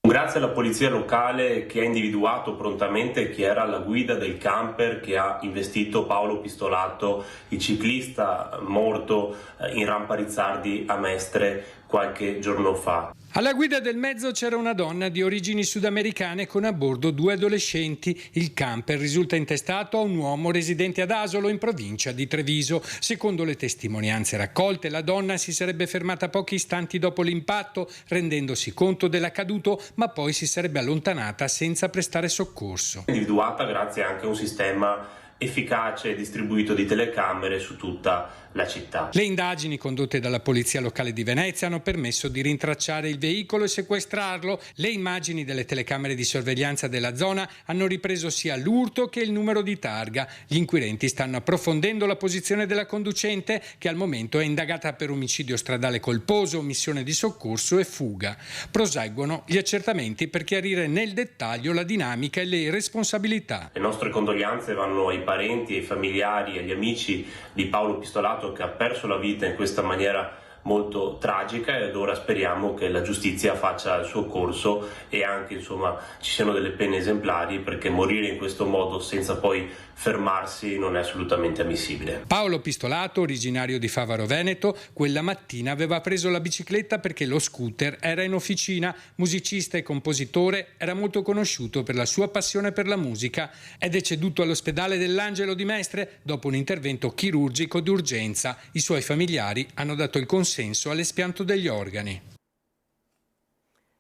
Grazie alla polizia locale, che ha individuato prontamente chi era alla guida del camper che ha investito Paolo Pistolato, il ciclista morto in Rampa Rizzardi a Mestre qualche giorno fa. Alla guida del mezzo c'era una donna di origini sudamericane con a bordo 2 adolescenti. Il camper risulta intestato a un uomo residente ad Asolo, in provincia di Treviso. Secondo le testimonianze raccolte, la donna si sarebbe fermata pochi istanti dopo l'impatto, rendendosi conto dell'accaduto, ma poi si sarebbe allontanata senza prestare soccorso. Individuata grazie anche a un sistema efficace e distribuito di telecamere su tutta la città. Le indagini condotte dalla polizia locale di Venezia hanno permesso di rintracciare il veicolo e sequestrarlo. Le immagini delle telecamere di sorveglianza della zona hanno ripreso sia l'urto che il numero di targa. Gli inquirenti stanno approfondendo la posizione della conducente, che al momento è indagata per omicidio stradale colposo, omissione di soccorso e fuga. Proseguono gli accertamenti per chiarire nel dettaglio la dinamica e le responsabilità. Le nostre condoglianze vanno ai parenti, ai familiari e agli amici di Paolo Pistolato, che ha perso la vita in questa maniera molto tragica, ed ora speriamo che la giustizia faccia il suo corso e anche insomma ci siano delle pene esemplari, perché morire in questo modo senza poi fermarsi non è assolutamente ammissibile. Paolo Pistolato, originario di Favaro Veneto, quella mattina aveva preso la bicicletta perché lo scooter era in officina. Musicista e compositore, era molto conosciuto per la sua passione per la musica. È deceduto all'ospedale dell'Angelo di Mestre dopo un intervento chirurgico d'urgenza. I suoi familiari hanno dato il consenso all'espianto degli organi.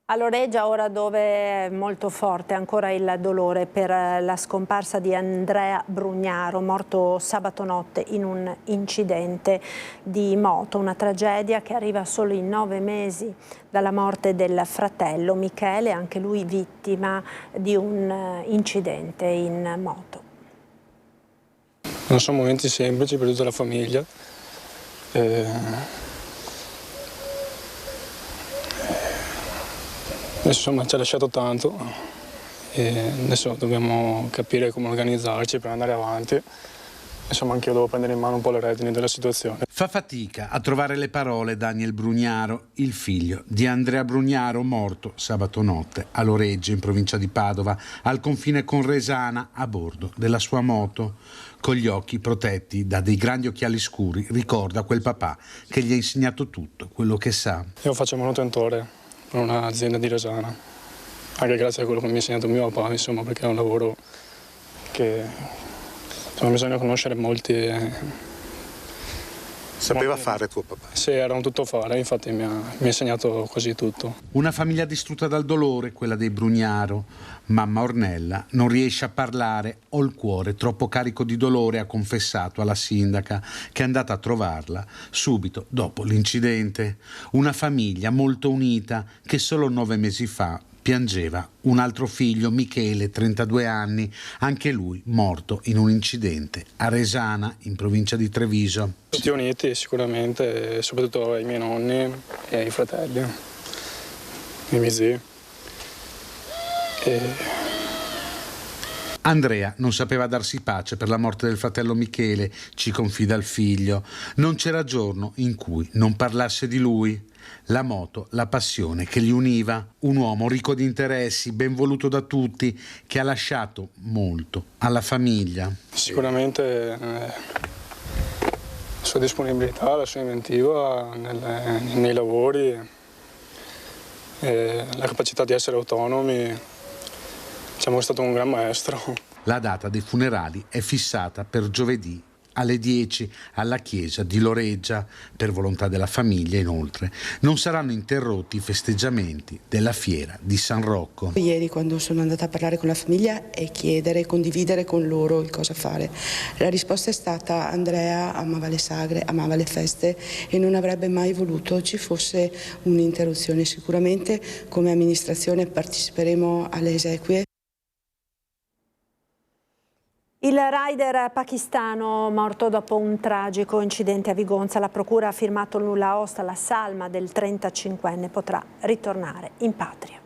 A Loreggia, ora, dove è molto forte ancora il dolore per la scomparsa di Andrea Brugnaro, morto sabato notte in un incidente di moto, una tragedia che arriva solo in 9 mesi dalla morte del fratello Michele, anche lui vittima di un incidente in moto. Non sono momenti semplici per tutta la famiglia. Insomma, ci ha lasciato tanto e adesso dobbiamo capire come organizzarci per andare avanti. Insomma, anche io devo prendere in mano un po' le redini della situazione. Fa fatica a trovare le parole Daniel Brugnaro, il figlio di Andrea Brugnaro, morto sabato notte a Loreggia, in provincia di Padova, al confine con Resana, a bordo della sua moto. Con gli occhi protetti da dei grandi occhiali scuri, ricorda quel papà che gli ha insegnato tutto quello che sa. Io faccio manutentore per un'azienda di Resana, anche grazie a quello che mi ha insegnato mio papà, insomma, perché è un lavoro che insomma, bisogna conoscere molti. Sapeva fare tuo papà? Sì, era un tuttofare, infatti mi ha insegnato così tutto. Una famiglia distrutta dal dolore, quella dei Brugnaro. Mamma Ornella non riesce a parlare, ho il cuore troppo carico di dolore, ha confessato alla sindaca, che è andata a trovarla subito dopo l'incidente. Una famiglia molto unita che solo 9 mesi fa piangeva un altro figlio, Michele, 32 anni, anche lui morto in un incidente a Resana, in provincia di Treviso. Tutti uniti sicuramente, soprattutto i miei nonni e i fratelli, i miei zii. Andrea non sapeva darsi pace per la morte del fratello Michele, ci confida il figlio. Non c'era giorno in cui non parlasse di lui. La moto, la passione che li univa, un uomo ricco di interessi, ben voluto da tutti, che ha lasciato molto alla famiglia. Sicuramente la sua disponibilità, la sua inventiva nei lavori, la capacità di essere autonomi, diciamo che è stato un gran maestro. La data dei funerali è fissata per giovedì alle 10 alla chiesa di Loreggia. Per volontà della famiglia, inoltre, non saranno interrotti i festeggiamenti della fiera di San Rocco. Ieri, quando sono andata a parlare con la famiglia e chiedere, condividere con loro il cosa fare, la risposta è stata: Andrea amava le sagre, amava le feste e non avrebbe mai voluto ci fosse un'interruzione. Sicuramente come amministrazione parteciperemo alle esequie. Il rider pakistano morto dopo un tragico incidente a Vigonza. La procura ha firmato il nulla osta. La salma del 35enne potrà ritornare in patria.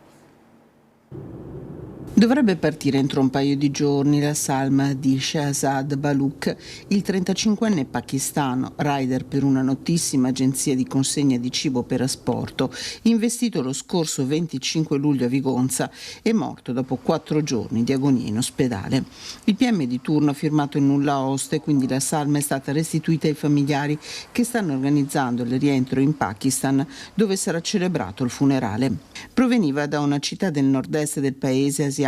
Dovrebbe partire entro un paio di giorni la salma di Shahzad Baloch, il 35enne pakistano, rider per una notissima agenzia di consegna di cibo per asporto, investito lo scorso 25 luglio a Vigonza e morto dopo 4 giorni di agonia in ospedale. Il PM di turno ha firmato il nulla osta e quindi la salma è stata restituita ai familiari che stanno organizzando il rientro in Pakistan, dove sarà celebrato il funerale. Proveniva da una città del nord-est del paese asiatico,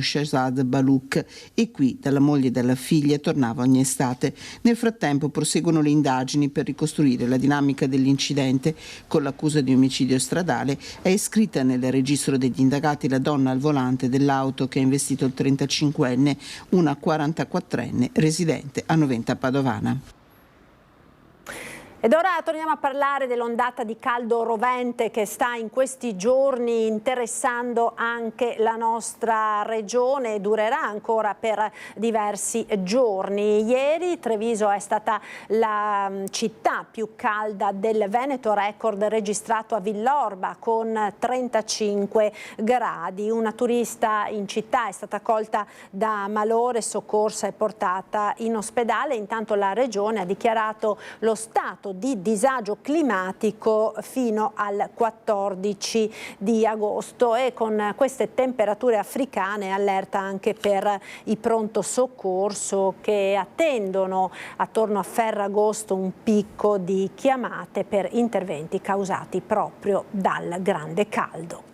Shahzad Baloch, e qui dalla moglie e dalla figlia tornava ogni estate. Nel frattempo proseguono le indagini per ricostruire la dinamica dell'incidente. Con l'accusa di omicidio stradale è iscritta nel registro degli indagati la donna al volante dell'auto che ha investito il 35enne, una 44enne residente a Noventa Padovana. Ed ora torniamo a parlare dell'ondata di caldo rovente che sta in questi giorni interessando anche la nostra regione e durerà ancora per diversi giorni. Ieri Treviso è stata la città più calda del Veneto, record registrato a Villorba con 35 gradi. Una turista in città è stata colta da malore, soccorsa e portata in ospedale. Intanto la regione ha dichiarato lo stato di disagio climatico fino al 14 di agosto e con queste temperature africane allerta anche per i pronto soccorso che attendono attorno a Ferragosto un picco di chiamate per interventi causati proprio dal grande caldo.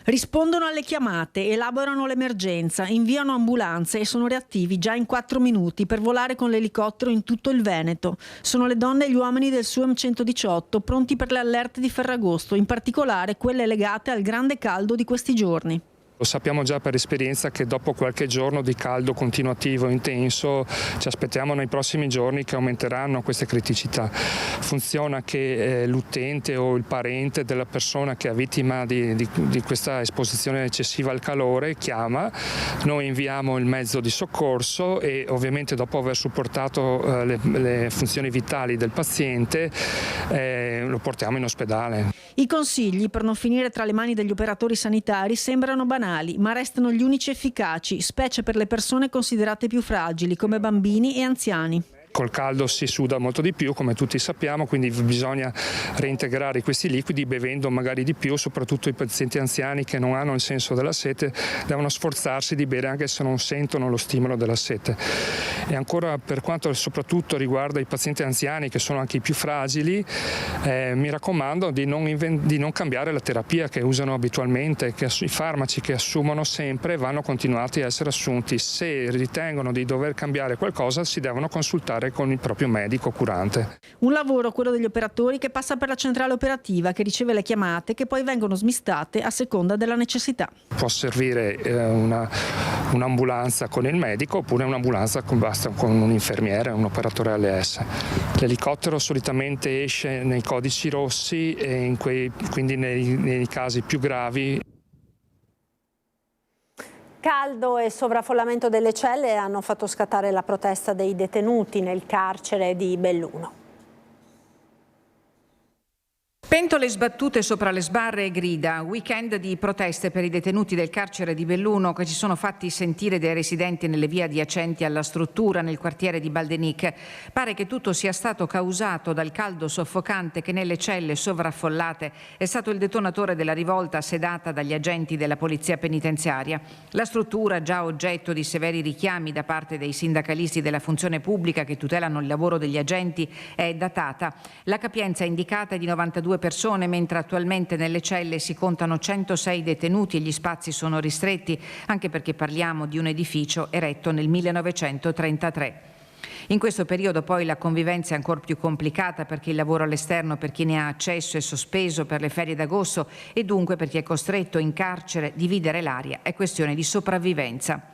Rispondono alle chiamate, elaborano l'emergenza, inviano ambulanze e sono reattivi già in 4 minuti per volare con l'elicottero in tutto il Veneto. Sono le donne e gli uomini del SUAM 118 pronti per le allerte di Ferragosto, in particolare quelle legate al grande caldo di questi giorni. Lo sappiamo già per esperienza che dopo qualche giorno di caldo continuativo intenso ci aspettiamo nei prossimi giorni che aumenteranno queste criticità. Funziona che l'utente o il parente della persona che è vittima di questa esposizione eccessiva al calore chiama, noi inviamo il mezzo di soccorso e ovviamente dopo aver supportato le funzioni vitali del paziente lo portiamo in ospedale. I consigli per non finire tra le mani degli operatori sanitari sembrano banali, ma restano gli unici efficaci, specie per le persone considerate più fragili, come bambini e anziani. Col caldo si suda molto di più, come tutti sappiamo, quindi bisogna reintegrare questi liquidi bevendo magari di più, soprattutto i pazienti anziani che non hanno il senso della sete, devono sforzarsi di bere anche se non sentono lo stimolo della sete. E ancora per quanto soprattutto riguarda i pazienti anziani che sono anche i più fragili, mi raccomando di non cambiare la terapia che usano abitualmente, che i farmaci che assumono sempre vanno continuati a essere assunti. Se ritengono di dover cambiare qualcosa si devono consultare con il proprio medico curante. Un lavoro, quello degli operatori, che passa per la centrale operativa che riceve le chiamate che poi vengono smistate a seconda della necessità. Può servire un'ambulanza con il medico oppure un'ambulanza con un infermiere, un operatore ALS. L'elicottero solitamente esce nei codici rossi e quindi nei casi più gravi. Caldo e sovraffollamento delle celle hanno fatto scattare la protesta dei detenuti nel carcere di Belluno. Pentole sbattute sopra le sbarre e grida, weekend di proteste per i detenuti del carcere di Belluno che si sono fatti sentire dai residenti nelle vie adiacenti alla struttura nel quartiere di Baldenic. Pare che tutto sia stato causato dal caldo soffocante che nelle celle sovraffollate è stato il detonatore della rivolta sedata dagli agenti della polizia penitenziaria. La struttura, già oggetto di severi richiami da parte dei sindacalisti della funzione pubblica che tutelano il lavoro degli agenti, è datata. La capienza indicata è di 92 persone, mentre attualmente nelle celle si contano 106 detenuti e gli spazi sono ristretti, anche perché parliamo di un edificio eretto nel 1933. In questo periodo poi la convivenza è ancora più complicata perché il lavoro all'esterno per chi ne ha accesso è sospeso per le ferie d'agosto e dunque per chi è costretto in carcere dividere l'aria è questione di sopravvivenza.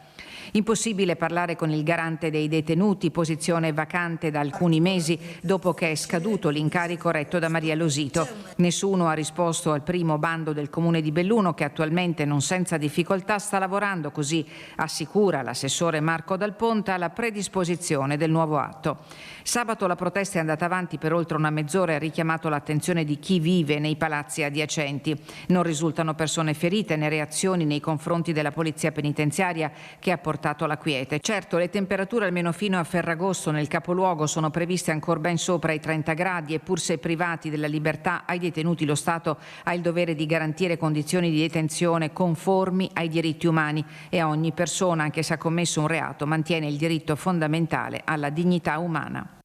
Impossibile parlare con il garante dei detenuti, posizione vacante da alcuni mesi dopo che è scaduto l'incarico retto da Maria Losito. Nessuno ha risposto al primo bando del Comune di Belluno che attualmente non senza difficoltà sta lavorando, così assicura l'assessore Marco Dal Ponte, alla predisposizione del nuovo atto. Sabato la protesta è andata avanti per oltre una mezz'ora e ha richiamato l'attenzione di chi vive nei palazzi adiacenti. Non risultano persone ferite né reazioni nei confronti della polizia penitenziaria che ha portato la quiete. Certo, le temperature almeno fino a Ferragosto nel capoluogo sono previste ancora ben sopra i 30 gradi e pur se privati della libertà ai detenuti lo Stato ha il dovere di garantire condizioni di detenzione conformi ai diritti umani e a ogni persona, anche se ha commesso un reato, mantiene il diritto fondamentale alla dignità umana.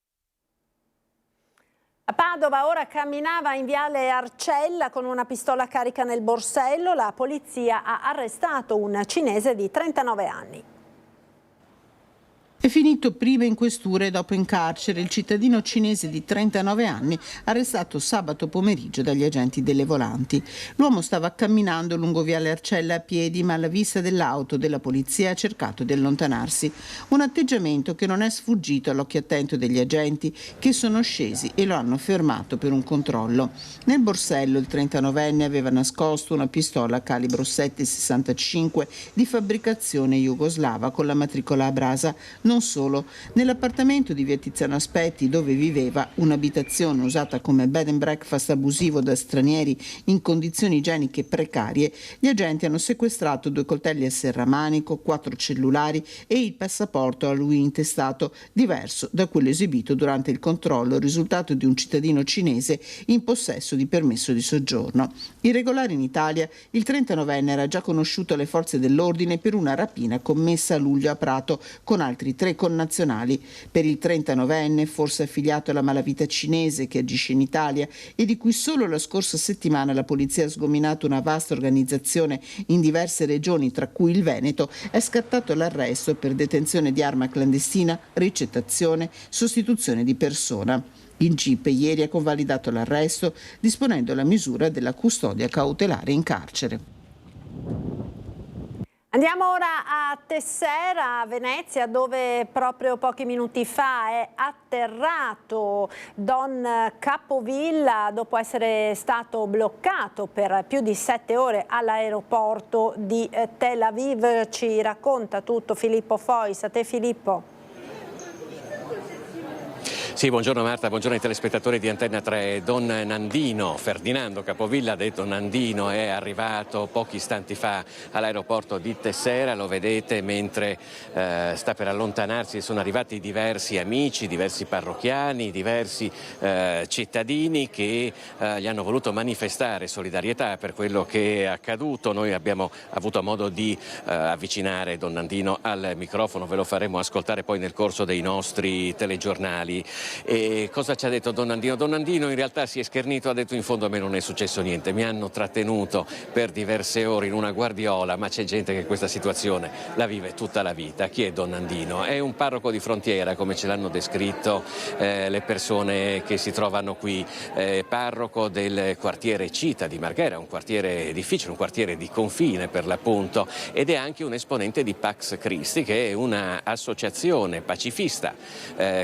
A Padova ora camminava in viale Arcella con una pistola carica nel borsello. La polizia ha arrestato un cinese di 39 anni. È finito prima in questura e dopo in carcere il cittadino cinese di 39 anni arrestato sabato pomeriggio dagli agenti delle volanti. L'uomo stava camminando lungo viale Arcella a piedi, ma alla vista dell'auto della polizia ha cercato di allontanarsi. Un atteggiamento che non è sfuggito all'occhio attento degli agenti che sono scesi e lo hanno fermato per un controllo. Nel borsello il 39enne aveva nascosto una pistola calibro 7,65 di fabbricazione jugoslava con la matricola a brasa. Non Non solo, nell'appartamento di via Tiziano Aspetti, dove viveva, un'abitazione usata come bed and breakfast abusivo da stranieri in condizioni igieniche precarie, gli agenti hanno sequestrato 2 coltelli a serramanico, 4 cellulari e il passaporto a lui intestato, diverso da quello esibito durante il controllo, risultato di un cittadino cinese in possesso di permesso di soggiorno. Irregolare in Italia, il 39enne era già conosciuto alle forze dell'ordine per una rapina commessa a luglio a Prato con altri 3 connazionali. Per il 39enne, forse affiliato alla malavita cinese che agisce in Italia e di cui solo la scorsa settimana la polizia ha sgominato una vasta organizzazione in diverse regioni, tra cui il Veneto, è scattato l'arresto per detenzione di arma clandestina, ricettazione, sostituzione di persona. Il GIP ieri ha convalidato l'arresto, disponendo la misura della custodia cautelare in carcere. Andiamo ora a Tessera, a Venezia, dove proprio pochi minuti fa è atterrato Don Capovilla dopo essere stato bloccato per più di 7 ore all'aeroporto di Tel Aviv. Ci racconta tutto Filippo Fois. A te Filippo. Sì, buongiorno Marta, buongiorno ai telespettatori di Antenna 3. Don Nandino, Ferdinando Capovilla, detto Nandino, è arrivato pochi istanti fa all'aeroporto di Tessera. Lo vedete mentre sta per allontanarsi. Sono arrivati diversi amici, diversi parrocchiani, diversi cittadini che gli hanno voluto manifestare solidarietà per quello che è accaduto. Noi abbiamo avuto modo di avvicinare Don Nandino al microfono, ve lo faremo ascoltare poi nel corso dei nostri telegiornali. E cosa ci ha detto Don Nandino? Don Nandino in realtà si è schernito, ha detto: in fondo a me non è successo niente, mi hanno trattenuto per diverse ore in una guardiola, ma c'è gente che questa situazione la vive tutta la vita. Chi è Don Nandino? È un parroco di frontiera, come ce l'hanno descritto le persone che si trovano qui, parroco del quartiere Cita di Marghera, un quartiere difficile, un quartiere di confine per l'appunto, ed è anche un esponente di Pax Christi, che è una associazione pacifista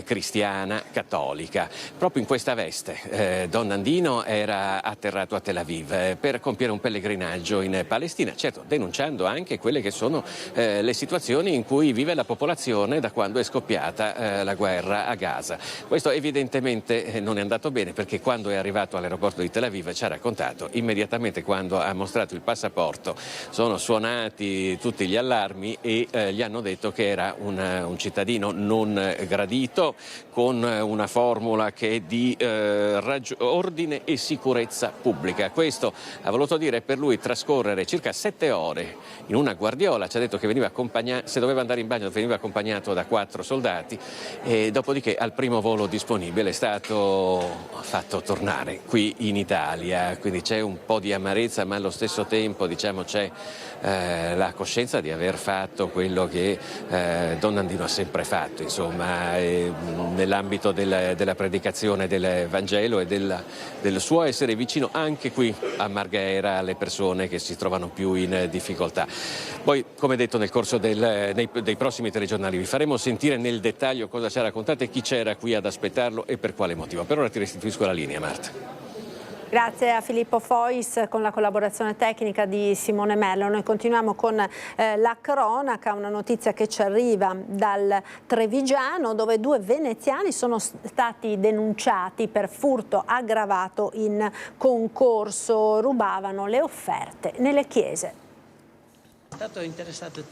cristiana cattolica. Proprio in questa veste Don Nandino era atterrato a Tel Aviv per compiere un pellegrinaggio in Palestina, certo denunciando anche quelle che sono le situazioni in cui vive la popolazione da quando è scoppiata la guerra a Gaza. Questo evidentemente non è andato bene, perché quando è arrivato all'aeroporto di Tel Aviv ci ha raccontato immediatamente, quando ha mostrato il passaporto, sono suonati tutti gli allarmi e gli hanno detto che era un cittadino non gradito, con una formula che è di ordine e sicurezza pubblica. Questo ha voluto dire per lui trascorrere circa 7 ore in una guardiola. Ci ha detto che veniva accompagnato, se doveva andare in bagno veniva accompagnato da 4 soldati, e dopodiché al primo volo disponibile è stato fatto tornare qui in Italia. Quindi c'è un po' di amarezza, ma allo stesso tempo diciamo c'è la coscienza di aver fatto quello che Don Nandino ha sempre fatto, insomma, nell'ambito della predicazione del Vangelo e del suo essere vicino anche qui a Marghera alle persone che si trovano più in difficoltà. Poi, come detto, nel corso dei prossimi telegiornali vi faremo sentire nel dettaglio cosa ci ha raccontato e chi c'era qui ad aspettarlo e per quale motivo. Per ora ti restituisco la linea, Marta. Grazie a Filippo Fois con la collaborazione tecnica di Simone Mello. Noi continuiamo con la cronaca, una notizia che ci arriva dal Trevigiano, dove 2 veneziani sono stati denunciati per furto aggravato in concorso. Rubavano le offerte nelle chiese.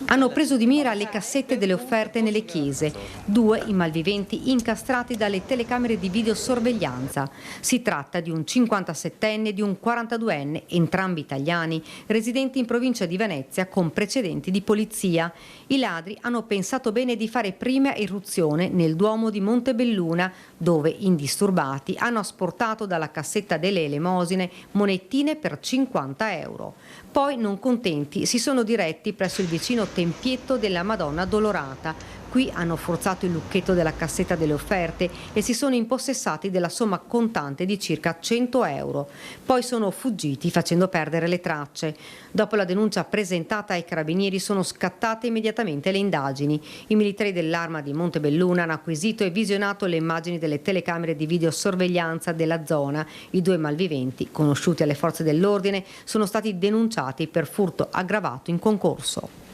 Hanno preso di mira le cassette delle offerte nelle chiese, 2 i malviventi incastrati dalle telecamere di videosorveglianza. Si tratta di un 57enne e di un 42enne, entrambi italiani, residenti in provincia di Venezia con precedenti di polizia. I ladri hanno pensato bene di fare prima irruzione nel Duomo di Montebelluna, dove, indisturbati, hanno asportato dalla cassetta delle elemosine monetine per 50 euro. Poi, non contenti, si sono diretti presso il vicino tempietto della Madonna Dolorata. Qui hanno forzato il lucchetto della cassetta delle offerte e si sono impossessati della somma contante di circa 100 euro. Poi sono fuggiti facendo perdere le tracce. Dopo la denuncia presentata ai carabinieri sono scattate immediatamente le indagini. I militari dell'Arma di Montebelluna hanno acquisito e visionato le immagini delle telecamere di videosorveglianza della zona. I 2 malviventi, conosciuti alle forze dell'ordine, sono stati denunciati per furto aggravato in concorso.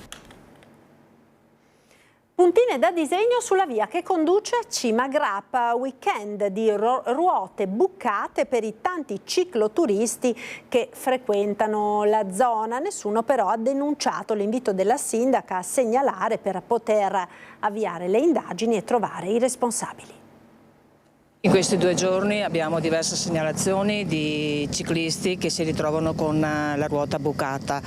Puntine da disegno sulla via che conduce a Cima Grappa, weekend di ruote bucate per i tanti cicloturisti che frequentano la zona. Nessuno però ha denunciato. L'invito della sindaca a segnalare per poter avviare le indagini e trovare i responsabili. In questi 2 giorni abbiamo diverse segnalazioni di ciclisti che si ritrovano con la ruota bucata.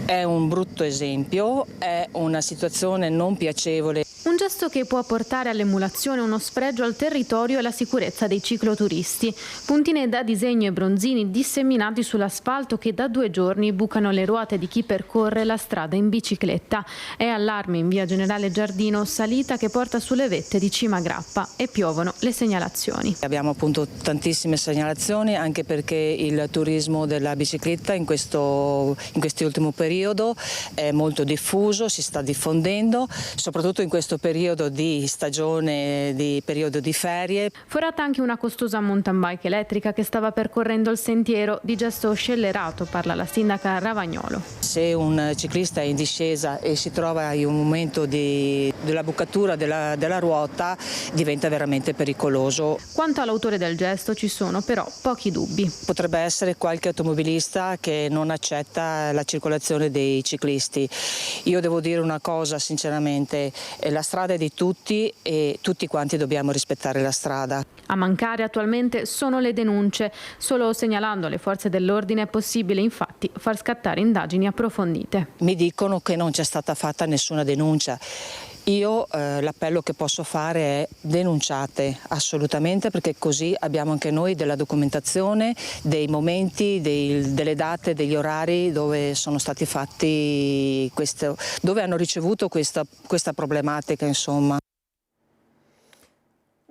È un brutto esempio, è una situazione non piacevole. Un gesto che può portare all'emulazione, uno sfregio al territorio e alla sicurezza dei cicloturisti. Puntine da disegno e bronzini disseminati sull'asfalto che da 2 giorni bucano le ruote di chi percorre la strada in bicicletta. È allarme in via Generale Giardino, salita che porta sulle vette di Cima Grappa, e piovono le segnalazioni. Abbiamo appunto tantissime segnalazioni, anche perché il turismo della bicicletta in quest'ultimo periodo è molto diffuso, si sta diffondendo, soprattutto in questo periodo di stagione, di periodo di ferie. Forata anche una costosa mountain bike elettrica che stava percorrendo il sentiero. Di gesto scellerato parla la sindaca Ravagnolo. Se un ciclista è in discesa e si trova in un momento della bucatura della ruota, diventa veramente pericoloso. Quanto all'autore del gesto ci sono però pochi dubbi. Potrebbe essere qualche automobilista che non accetta la circolazione dei ciclisti. Io devo dire una cosa sinceramente, la strada è di tutti e tutti quanti dobbiamo rispettare la strada. A mancare attualmente sono le denunce. Solo segnalando alle forze dell'ordine è possibile infatti far scattare indagini approfondite. Mi dicono che non c'è stata fatta nessuna denuncia. Io l'appello che posso fare è: denunciate assolutamente, perché così abbiamo anche noi della documentazione, dei momenti, delle date, degli orari dove sono stati fatti dove hanno ricevuto questa problematica, insomma.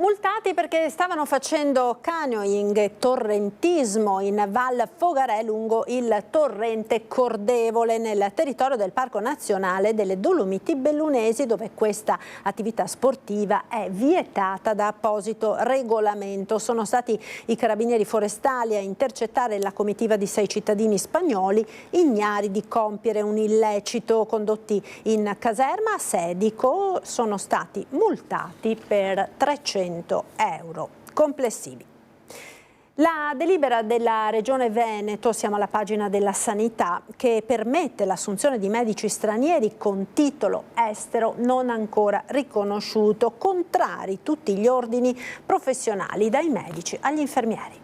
Multati perché stavano facendo canoeing e torrentismo in Val Fogarè lungo il torrente Cordevole nel territorio del Parco Nazionale delle Dolomiti Bellunesi, dove questa attività sportiva è vietata da apposito regolamento. Sono stati i carabinieri forestali a intercettare la comitiva di 6 cittadini spagnoli ignari di compiere un illecito. Condotti in caserma a Sedico, sono stati multati per 300 euro complessivi. La delibera della Regione Veneto, siamo alla pagina della sanità, che permette l'assunzione di medici stranieri con titolo estero non ancora riconosciuto, contrari tutti gli ordini professionali, dai medici agli infermieri.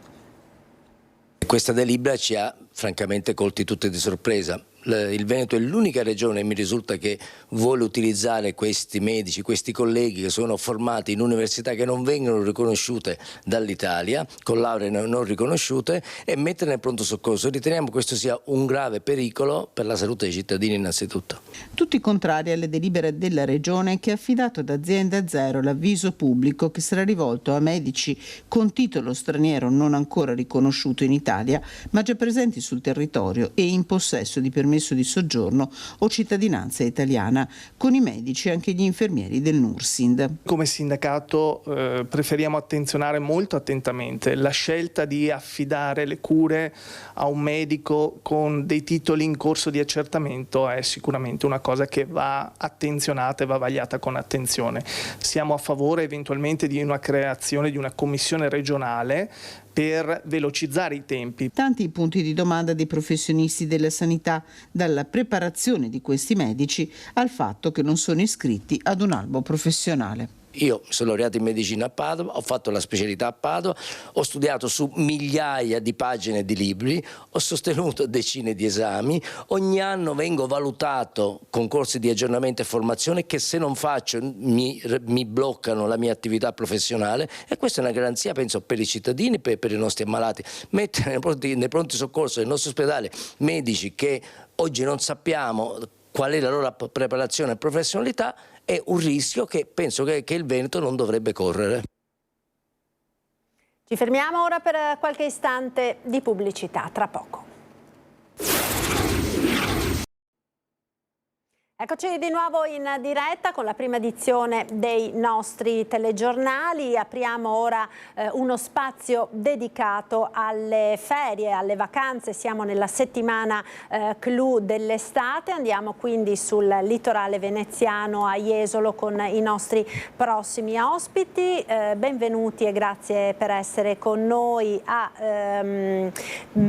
Questa delibera ci ha francamente colti tutti di sorpresa. Il Veneto è l'unica regione, mi risulta, che vuole utilizzare questi medici, questi colleghi che sono formati in università che non vengono riconosciute dall'Italia, con lauree non riconosciute, e mettere nel pronto soccorso. Riteniamo questo sia un grave pericolo per la salute dei cittadini innanzitutto. Tutti contrari alle delibere della Regione, che ha affidato ad Azienda Zero l'avviso pubblico che sarà rivolto a medici con titolo straniero non ancora riconosciuto in Italia, ma già presenti sul territorio e in possesso di permesso di soggiorno o cittadinanza italiana, con i medici e anche gli infermieri del Nursind. Come sindacato preferiamo attenzionare molto attentamente la scelta di affidare le cure a un medico con dei titoli in corso di accertamento. È sicuramente una cosa che va attenzionata e va vagliata con attenzione. Siamo a favore eventualmente di una creazione di una commissione regionale per velocizzare i tempi. Tanti i punti di domanda dei professionisti della sanità, dalla preparazione di questi medici al fatto che non sono iscritti ad un albo professionale. Io sono laureato in medicina a Padova, ho fatto la specialità a Padova, ho studiato su migliaia di pagine di libri, ho sostenuto decine di esami, ogni anno vengo valutato con corsi di aggiornamento e formazione che se non faccio mi bloccano la mia attività professionale, e questa è una garanzia, penso, per i cittadini, per i nostri ammalati. Mettere nei pronti soccorso del nostro ospedale medici che oggi non sappiamo qual è la loro preparazione e professionalità è un rischio che penso che il Veneto non dovrebbe correre. Ci fermiamo ora per qualche istante di pubblicità, tra poco. Eccoci di nuovo in diretta con la prima edizione dei nostri telegiornali. Apriamo ora uno spazio dedicato alle ferie, alle vacanze. Siamo nella settimana clou dell'estate. Andiamo quindi sul litorale veneziano a Jesolo con i nostri prossimi ospiti. Benvenuti e grazie per essere con noi a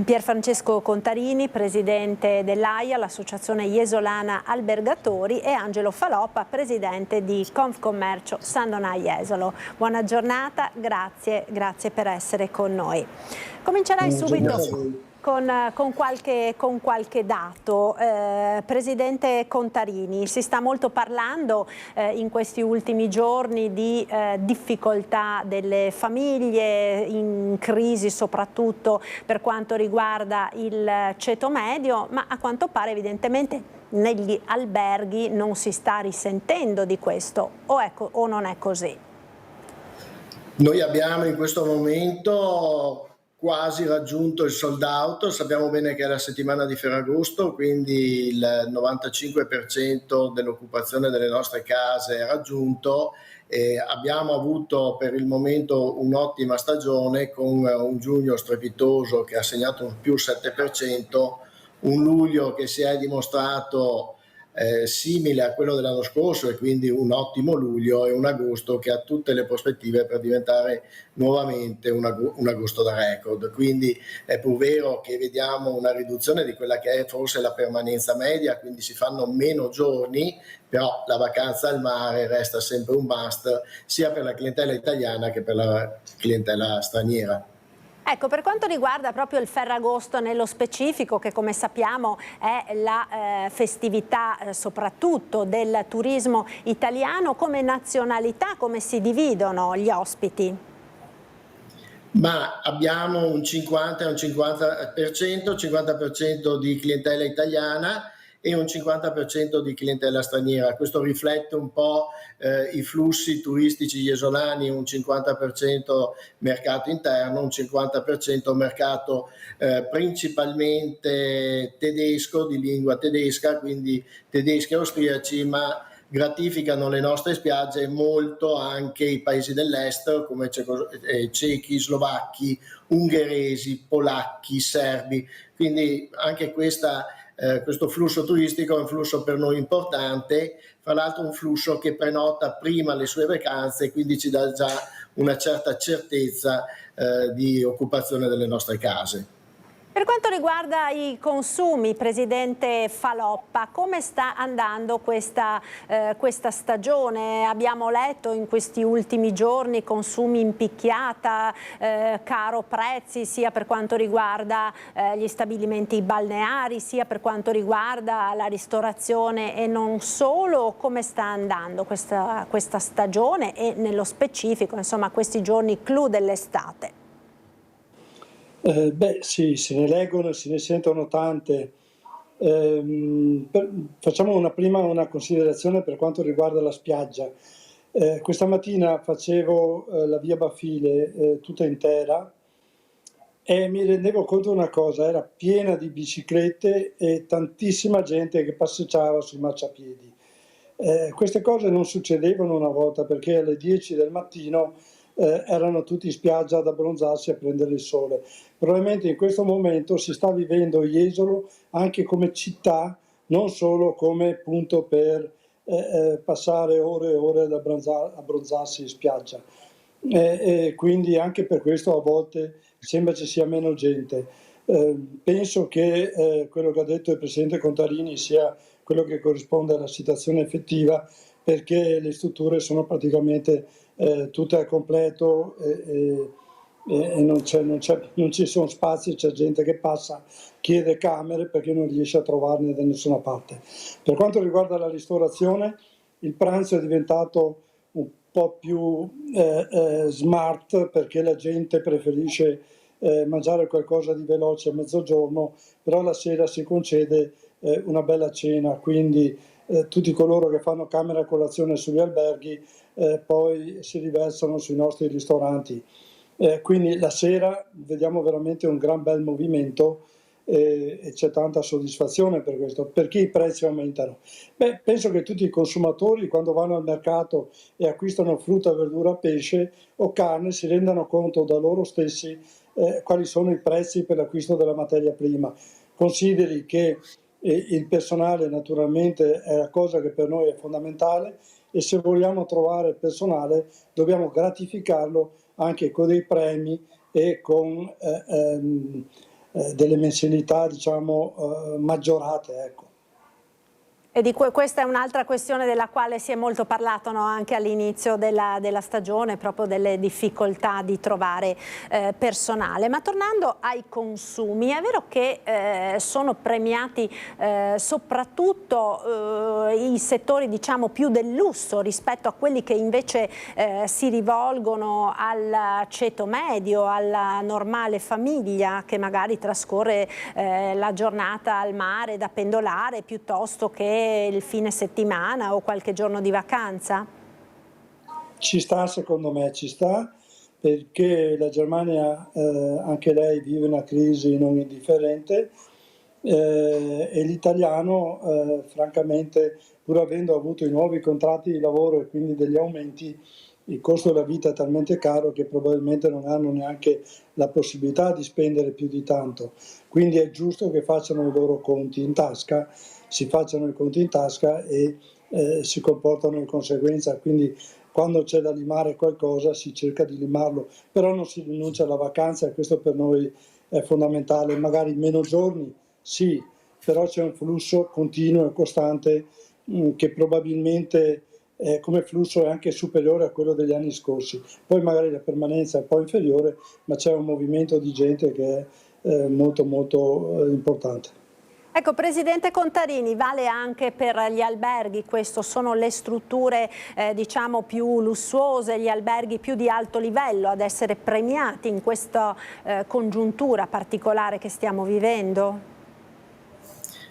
Pierfrancesco Contarini, presidente dell'AIA, l'associazione jesolana albergatori, e Angelo Faloppa, presidente di Confcommercio San Donà Jesolo. Buona giornata, grazie per essere con noi. Comincerei subito con qualche dato. Presidente Contarini, si sta molto parlando in questi ultimi giorni di difficoltà delle famiglie in crisi, soprattutto per quanto riguarda il ceto medio, ma a quanto pare evidentemente negli alberghi non si sta risentendo di questo, o non è così? Noi abbiamo in questo momento quasi raggiunto il sold out. Sappiamo bene che è la settimana di Ferragosto, quindi il 95% dell'occupazione delle nostre case è raggiunto. Abbiamo avuto per il momento un'ottima stagione con un giugno strepitoso che ha segnato un più 7%, un luglio che si è dimostrato simile a quello dell'anno scorso, e quindi un ottimo luglio, e un agosto che ha tutte le prospettive per diventare nuovamente un agosto da record. Quindi è pur vero che vediamo una riduzione di quella che è forse la permanenza media, quindi si fanno meno giorni, però la vacanza al mare resta sempre un must sia per la clientela italiana che per la clientela straniera. Ecco, per quanto riguarda proprio il Ferragosto nello specifico, che come sappiamo è la festività soprattutto del turismo italiano, come nazionalità, come si dividono gli ospiti? Ma abbiamo un 50% di clientela italiana e un 50% di clientela straniera. Questo riflette un po' i flussi turistici jesolani, un 50% mercato interno, un 50% mercato principalmente tedesco, di lingua tedesca, quindi tedeschi e austriaci, ma gratificano le nostre spiagge molto anche i paesi dell'est come cechi, slovacchi, ungheresi, polacchi, serbi. Quindi anche questo flusso turistico è un flusso per noi importante, fra l'altro un flusso che prenota prima le sue vacanze, quindi ci dà già una certa certezza di occupazione delle nostre case. Per quanto riguarda i consumi, presidente Faloppa, come sta andando questa stagione? Abbiamo letto in questi ultimi giorni consumi in picchiata, caro prezzi, sia per quanto riguarda gli stabilimenti balneari, sia per quanto riguarda la ristorazione e non solo. Come sta andando questa stagione e nello specifico, insomma, questi giorni clou dell'estate? Sì, se ne leggono, se ne sentono tante. Facciamo una considerazione per quanto riguarda la spiaggia. Questa mattina facevo la via Bafile tutta intera e mi rendevo conto di una cosa: era piena di biciclette e tantissima gente che passeggiava sui marciapiedi. Queste cose non succedevano una volta, perché alle 10 del mattino erano tutti in spiaggia ad abbronzarsi e a prendere il sole. Probabilmente in questo momento si sta vivendo Jesolo anche come città, non solo come punto per passare ore e ore ad abbronzarsi in spiaggia. E quindi anche per questo a volte sembra ci sia meno gente. Penso che quello che ha detto il presidente Contarini sia quello che corrisponde alla situazione effettiva, perché le strutture sono praticamente tutte al completo e non ci sono spazi, c'è gente che passa, chiede camere perché non riesce a trovarne da nessuna parte. Per quanto riguarda la ristorazione, il pranzo è diventato un po' più smart, perché la gente preferisce mangiare qualcosa di veloce a mezzogiorno, però la sera si concede una bella cena, quindi tutti coloro che fanno camera a colazione sugli alberghi poi si riversano sui nostri ristoranti. Quindi la sera vediamo veramente un gran bel movimento e c'è tanta soddisfazione per questo. Perché i prezzi aumentano? Beh, penso che tutti i consumatori, quando vanno al mercato e acquistano frutta, verdura, pesce o carne, si rendano conto da loro stessi quali sono i prezzi per l'acquisto della materia prima. Consideri che il personale naturalmente è la cosa che per noi è fondamentale, e se vogliamo trovare personale dobbiamo gratificarlo anche con dei premi e con delle mensilità, diciamo, maggiorate, ecco. E questa è un'altra questione della quale si è molto parlato, no? Anche all'inizio della stagione, proprio delle difficoltà di trovare personale. Ma tornando ai consumi, è vero che sono premiati soprattutto i settori, diciamo, più del lusso rispetto a quelli che invece si rivolgono al ceto medio, alla normale famiglia che magari trascorre la giornata al mare da pendolare piuttosto che il fine settimana o qualche giorno di vacanza? Ci sta, secondo me ci sta, perché la Germania anche lei vive una crisi non indifferente e l'italiano francamente, pur avendo avuto i nuovi contratti di lavoro e quindi degli aumenti, il costo della vita è talmente caro che probabilmente non hanno neanche la possibilità di spendere più di tanto. Quindi è giusto che facciano i loro conti in tasca, si facciano i conti in tasca e si comportano in conseguenza. Quindi quando c'è da limare qualcosa si cerca di limarlo, però non si rinuncia alla vacanza, e questo per noi è fondamentale. Magari meno giorni, sì, però c'è un flusso continuo e costante che probabilmente come flusso è anche superiore a quello degli anni scorsi. Poi magari la permanenza è un po' inferiore, ma c'è un movimento di gente che è molto molto importante. Ecco, Presidente Contarini, vale anche per gli alberghi, questo sono le strutture diciamo più lussuose, gli alberghi più di alto livello ad essere premiati in questa congiuntura particolare che stiamo vivendo?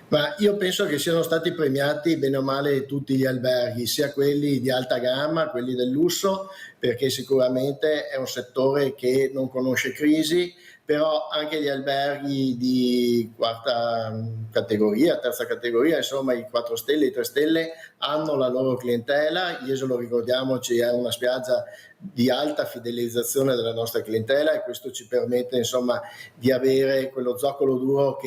Ma io penso che siano stati premiati bene o male tutti gli alberghi, sia quelli di alta gamma, quelli del lusso, perché sicuramente è un settore che non conosce crisi, però anche gli alberghi di quarta categoria, terza categoria, insomma i 4 stelle, i 3 stelle hanno la loro clientela. Jesolo, ricordiamoci, è una spiaggia di alta fidelizzazione della nostra clientela e questo ci permette insomma di avere quello zoccolo duro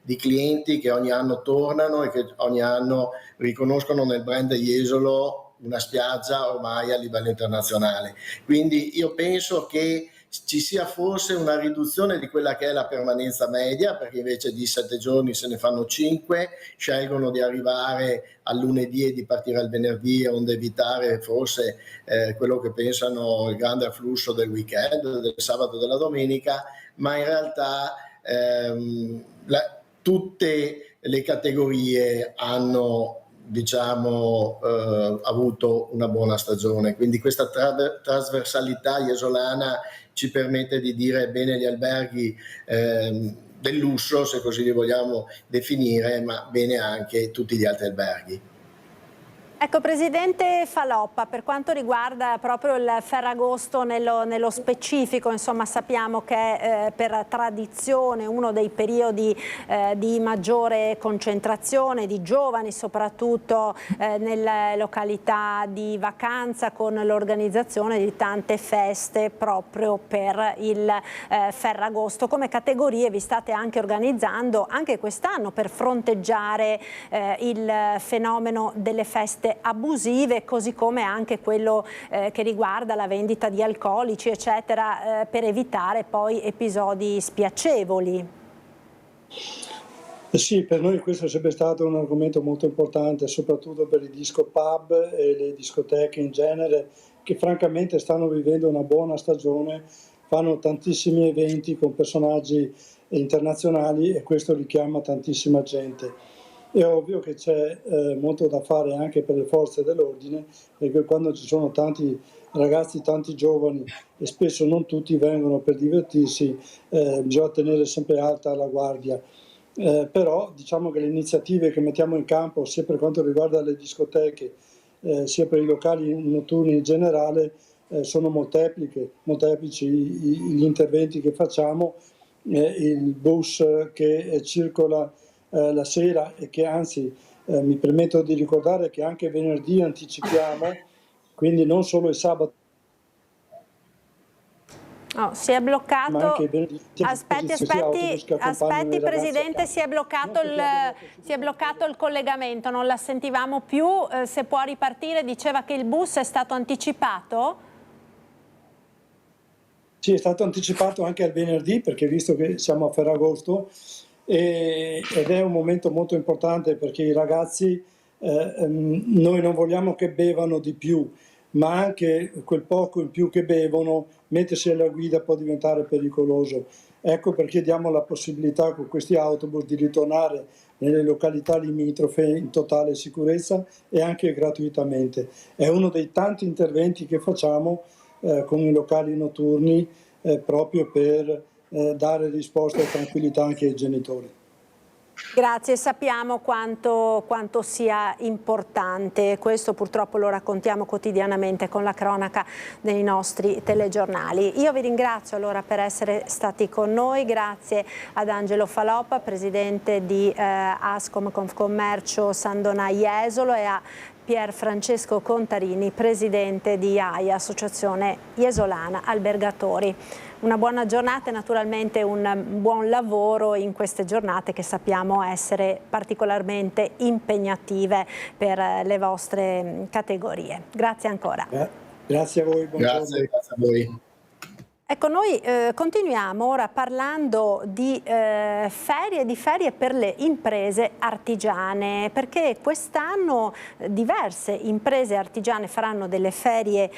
di clienti che ogni anno tornano e che ogni anno riconoscono nel brand Jesolo una spiaggia ormai a livello internazionale. Quindi io penso che ci sia forse una riduzione di quella che è la permanenza media, perché invece di 7 giorni se ne fanno 5, scelgono di arrivare al lunedì e di partire al venerdì, onde evitare forse quello che pensano il grande afflusso del weekend, del sabato e della domenica, ma in realtà tutte le categorie hanno avuto una buona stagione, quindi questa trasversalità jesolana ci permette di dire bene gli alberghi del lusso, se così li vogliamo definire, ma bene anche tutti gli altri alberghi. Ecco, Presidente Faloppa, per quanto riguarda proprio il Ferragosto nello specifico, insomma sappiamo che è per tradizione uno dei periodi di maggiore concentrazione di giovani, soprattutto nelle località di vacanza, con l'organizzazione di tante feste proprio per il Ferragosto. Come categorie vi state anche organizzando anche quest'anno per fronteggiare il fenomeno delle feste abusive, così come anche quello che riguarda la vendita di alcolici eccetera, per evitare poi episodi spiacevoli. Sì, per noi questo è sempre stato un argomento molto importante, soprattutto per i disco pub e le discoteche in genere, che francamente stanno vivendo una buona stagione, fanno tantissimi eventi con personaggi internazionali e questo richiama tantissima gente. È ovvio che c'è molto da fare anche per le forze dell'ordine, perché quando ci sono tanti ragazzi, tanti giovani e spesso non tutti vengono per divertirsi, bisogna tenere sempre alta la guardia. Però diciamo che le iniziative che mettiamo in campo sia per quanto riguarda le discoteche sia per i locali notturni in generale sono molteplici gli interventi che facciamo il bus che circola la sera e che anzi mi permetto di ricordare che anche venerdì anticipiamo, quindi non solo il sabato. Oh, si è bloccato. Aspetti, Presidente, si è bloccato il collegamento, non la sentivamo più. Se può ripartire, diceva che il bus è stato anticipato? Sì, è stato anticipato anche al venerdì, perché visto che siamo a Ferragosto, ed è un momento molto importante perché i ragazzi, noi non vogliamo che bevano di più, ma anche quel poco in più che bevono, mettersi alla guida può diventare pericoloso. Ecco perché diamo la possibilità con questi autobus di ritornare nelle località limitrofe in totale sicurezza e anche gratuitamente. È uno dei tanti interventi che facciamo con i locali notturni proprio per dare risposta e tranquillità anche ai genitori. Grazie, sappiamo quanto sia importante, questo purtroppo lo raccontiamo quotidianamente con la cronaca dei nostri telegiornali. Io vi ringrazio allora per essere stati con noi, grazie ad Angelo Faloppa, presidente di Ascom Confcommercio San Donà Jesolo, e a Pier Francesco Contarini, presidente di AIA, Associazione Jesolana Albergatori. Una buona giornata e naturalmente un buon lavoro in queste giornate che sappiamo essere particolarmente impegnative per le vostre categorie. Grazie ancora. Grazie a voi. Grazie a voi. Ecco, noi continuiamo ora parlando di ferie per le imprese artigiane, perché quest'anno diverse imprese artigiane faranno delle ferie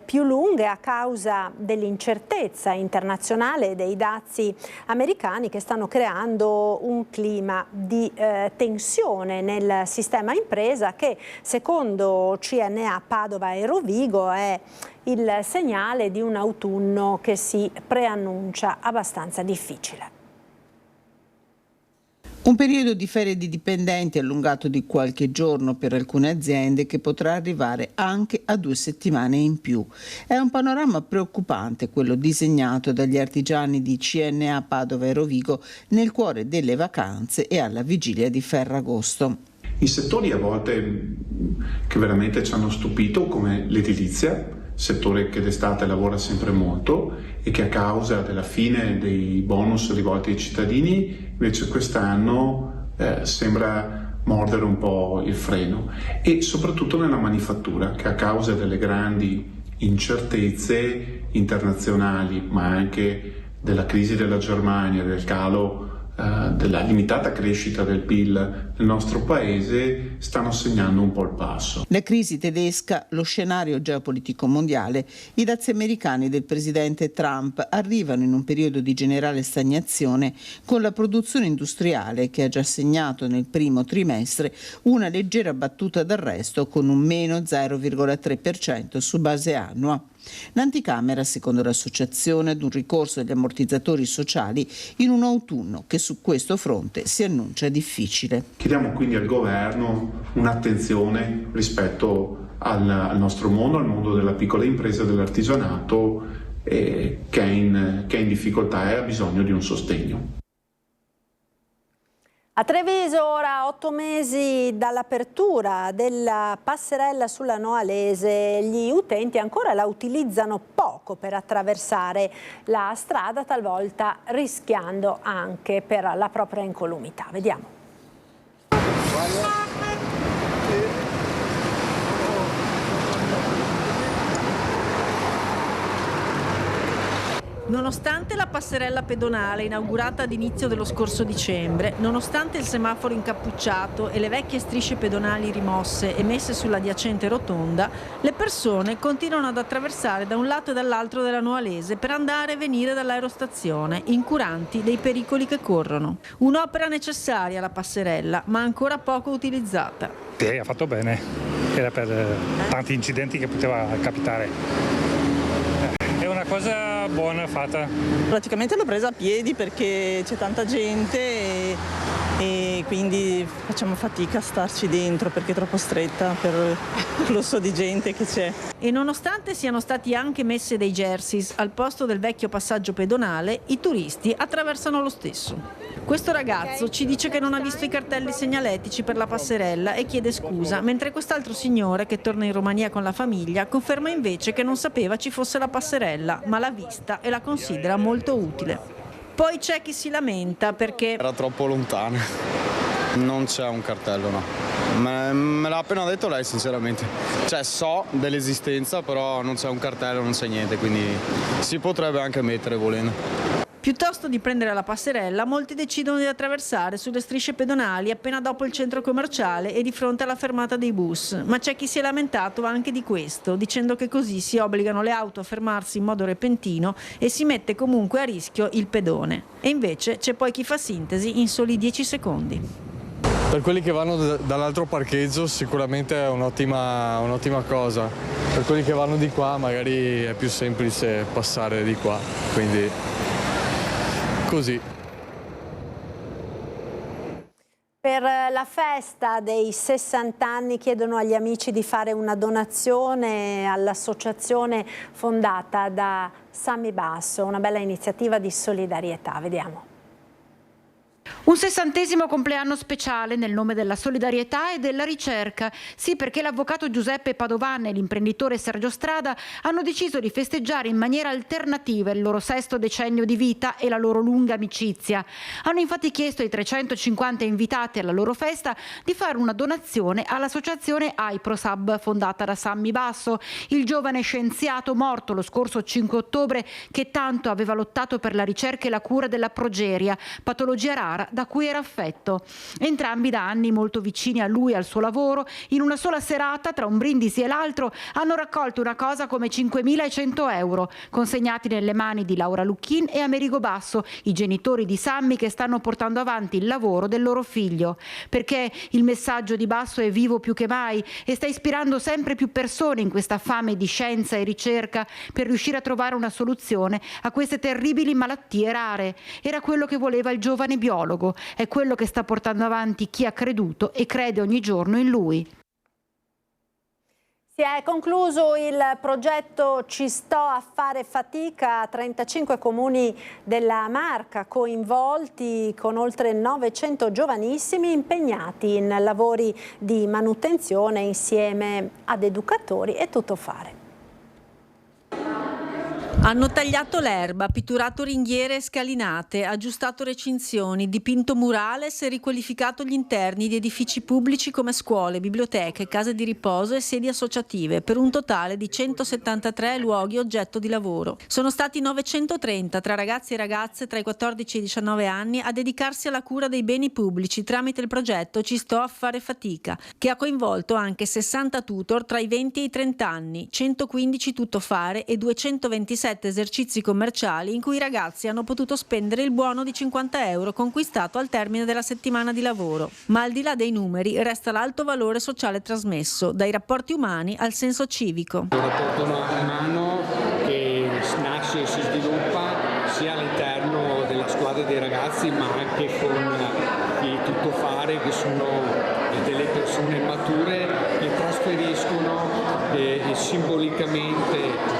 più lunghe a causa dell'incertezza internazionale e dei dazi americani che stanno creando un clima di tensione nel sistema impresa che, secondo CNA Padova e Rovigo, è il segnale di un autunno che si preannuncia abbastanza difficile. Un periodo di ferie di dipendenti allungato di qualche giorno per alcune aziende che potrà arrivare anche a 2 settimane in più. È un panorama preoccupante quello disegnato dagli artigiani di CNA Padova e Rovigo nel cuore delle vacanze e alla vigilia di Ferragosto. In settori a volte che veramente ci hanno stupito, come l'edilizia, settore che d'estate lavora sempre molto e che a causa della fine dei bonus rivolti ai cittadini invece quest'anno sembra mordere un po' il freno, e soprattutto nella manifattura che a causa delle grandi incertezze internazionali ma anche della crisi della Germania, del calo della limitata crescita del PIL nel nostro paese stanno segnando un po' il passo. La crisi tedesca, lo scenario geopolitico mondiale, i dazi americani del presidente Trump arrivano in un periodo di generale stagnazione con la produzione industriale che ha già segnato nel primo trimestre una leggera battuta d'arresto con un meno 0,3% su base annua. L'anticamera, secondo l'associazione, ad un ricorso agli ammortizzatori sociali in un autunno che su questo fronte si annuncia difficile. Chiediamo quindi al governo un'attenzione rispetto al nostro mondo, al mondo della piccola impresa e dell'artigianato che è in difficoltà e ha bisogno di un sostegno. A Treviso, ora 8 mesi dall'apertura della passerella sulla Noalese, gli utenti ancora la utilizzano poco per attraversare la strada, talvolta rischiando anche per la propria incolumità. Vediamo. Nonostante la passerella pedonale inaugurata ad inizio dello scorso dicembre, nonostante il semaforo incappucciato e le vecchie strisce pedonali rimosse e messe sull'adiacente rotonda, le persone continuano ad attraversare da un lato e dall'altro della Noalese per andare e venire dall'aerostazione, incuranti dei pericoli che corrono. Un'opera necessaria la passerella, ma ancora poco utilizzata. Sì, ha fatto bene, era per tanti incidenti che poteva capitare. È una cosa cosa buona fatta. Praticamente l'ho presa a piedi perché c'è tanta gente e quindi facciamo fatica a starci dentro perché è troppo stretta per il flusso di gente che c'è. E nonostante siano stati anche messe dei jerseys al posto del vecchio passaggio pedonale, i turisti attraversano lo stesso. Questo ragazzo ci dice che non ha visto i cartelli segnaletici per la passerella e chiede scusa, mentre quest'altro signore, che torna in Romania con la famiglia, conferma invece che non sapeva ci fosse la passerella, ma l'ha vista e la considera molto utile. Poi c'è chi si lamenta perché era troppo lontano, non c'è un cartello, no. Me l'ha appena detto lei, sinceramente. Cioè, so dell'esistenza, però non c'è un cartello, non c'è niente, quindi si potrebbe anche mettere volendo. Piuttosto di prendere la passerella, molti decidono di attraversare sulle strisce pedonali appena dopo il centro commerciale e di fronte alla fermata dei bus. Ma c'è chi si è lamentato anche di questo, dicendo che così si obbligano le auto a fermarsi in modo repentino e si mette comunque a rischio il pedone. E invece c'è poi chi fa sintesi in soli 10 secondi. Per quelli che vanno dall'altro parcheggio sicuramente è un'ottima cosa. Per quelli che vanno di qua magari è più semplice passare di qua, quindi così. Per la festa dei 60 anni chiedono agli amici di fare una donazione all'associazione fondata da Sammy Basso, una bella iniziativa di solidarietà. Vediamo. Un 60° compleanno speciale nel nome della solidarietà e della ricerca. Sì, perché l'avvocato Giuseppe Padovan e l'imprenditore Sergio Strada hanno deciso di festeggiare in maniera alternativa il loro 6° decennio di vita e la loro lunga amicizia. Hanno infatti chiesto ai 350 invitati alla loro festa di fare una donazione all'associazione AIPROSAB, fondata da Sammy Basso, il giovane scienziato morto lo scorso 5 ottobre che tanto aveva lottato per la ricerca e la cura della progeria, patologia rara da cui era affetto. Entrambi da anni molto vicini a lui e al suo lavoro, in una sola serata, tra un brindisi e l'altro, hanno raccolto una cosa come 5.100 euro, consegnati nelle mani di Laura Lucchin e Amerigo Basso, i genitori di Sammy che stanno portando avanti il lavoro del loro figlio. Perché il messaggio di Basso è vivo più che mai e sta ispirando sempre più persone in questa fame di scienza e ricerca per riuscire a trovare una soluzione a queste terribili malattie rare. Era quello che voleva il giovane biologo. È quello che sta portando avanti chi ha creduto e crede ogni giorno in lui. Si è concluso il progetto Ci sto a fare fatica, 35 comuni della Marca coinvolti con oltre 900 giovanissimi impegnati in lavori di manutenzione insieme ad educatori e tuttofare. Hanno tagliato l'erba, pitturato ringhiere e scalinate, aggiustato recinzioni, dipinto murales e riqualificato gli interni di edifici pubblici come scuole, biblioteche, case di riposo e sedi associative, per un totale di 173 luoghi oggetto di lavoro. Sono stati 930 tra ragazzi e ragazze tra i 14 e i 19 anni a dedicarsi alla cura dei beni pubblici tramite il progetto Ci sto a fare fatica, che ha coinvolto anche 60 tutor tra i 20 e i 30 anni, 115 tuttofare e 227 esercizi commerciali in cui i ragazzi hanno potuto spendere il buono di 50 euro conquistato al termine della settimana di lavoro. Ma al di là dei numeri resta l'alto valore sociale trasmesso, dai rapporti umani al senso civico. Un rapporto umano che nasce e si sviluppa sia all'interno della squadra dei ragazzi ma anche con i tuttofare che sono delle persone mature che trasferiscono simbolicamente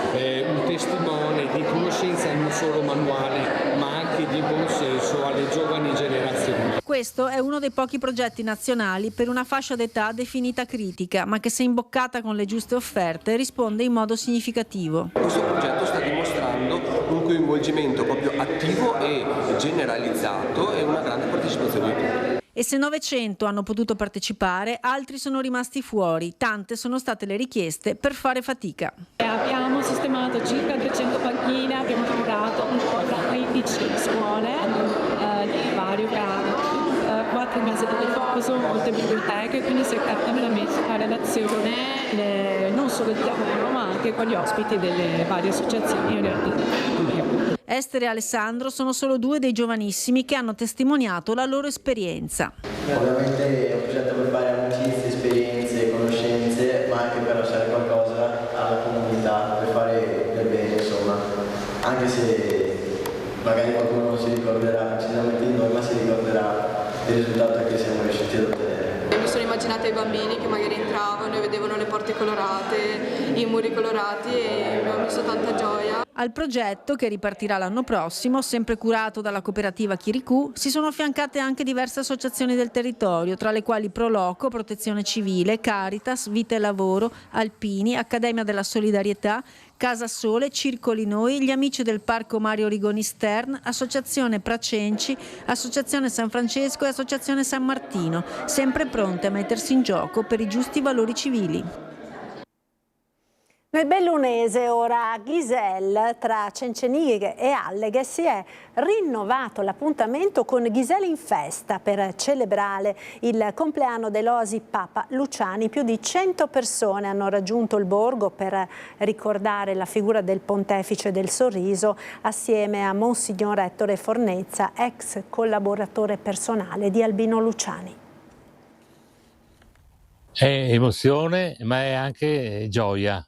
un testimone di conoscenza non solo manuale ma anche di buon senso alle giovani generazioni. Questo è uno dei pochi progetti nazionali per una fascia d'età definita critica, ma che se imboccata con le giuste offerte risponde in modo significativo. Questo progetto sta dimostrando un coinvolgimento proprio attivo e generalizzato e una grande partecipazione di tutti. E se 900 hanno potuto partecipare, altri sono rimasti fuori. Tante sono state le richieste per fare fatica. Abbiamo sistemato circa 300 panchine, abbiamo lavorato un po' da 15 scuole di vario grado, 4 case di riposo, molte biblioteche, quindi si è fatta veramente una relazione non solo di lavoro ma anche con gli ospiti delle varie associazioni e realtà. Esther e Alessandro sono solo due dei giovanissimi che hanno testimoniato la loro esperienza. Ovviamente è un progetto per fare amicizie, esperienze, conoscenze, ma anche per lasciare qualcosa alla comunità, per fare del bene, insomma. anche se magari qualcuno non si ricorderà precisamente di noi, ma si ricorderà il risultato che siamo riusciti ad ottenere. Mi sono immaginata i bambini che magari entravano e vedevano le porte colorate, i muri colorati e mi ha messo tanta gioia. Al progetto, che ripartirà l'anno prossimo, sempre curato dalla cooperativa Chiricù, si sono affiancate anche diverse associazioni del territorio, tra le quali Proloco, Protezione Civile, Caritas, Vita e Lavoro, Alpini, Accademia della Solidarietà, Casa Sole, Circoli Noi, gli Amici del Parco Mario Rigoni Stern, Associazione Pracenci, Associazione San Francesco e Associazione San Martino, sempre pronte a mettersi in gioco per i giusti valori civili. Nel Bellunese ora a Ghiselle, tra Cencenighe e Alleghe, si è rinnovato l'appuntamento con Ghiselle in Festa per celebrare il compleanno dell'Oasi Papa Luciani. Più di 100 persone hanno raggiunto il borgo per ricordare la figura del Pontefice del Sorriso assieme a Monsignor Ettore Fornezza, ex collaboratore personale di Albino Luciani. È emozione, ma è anche gioia,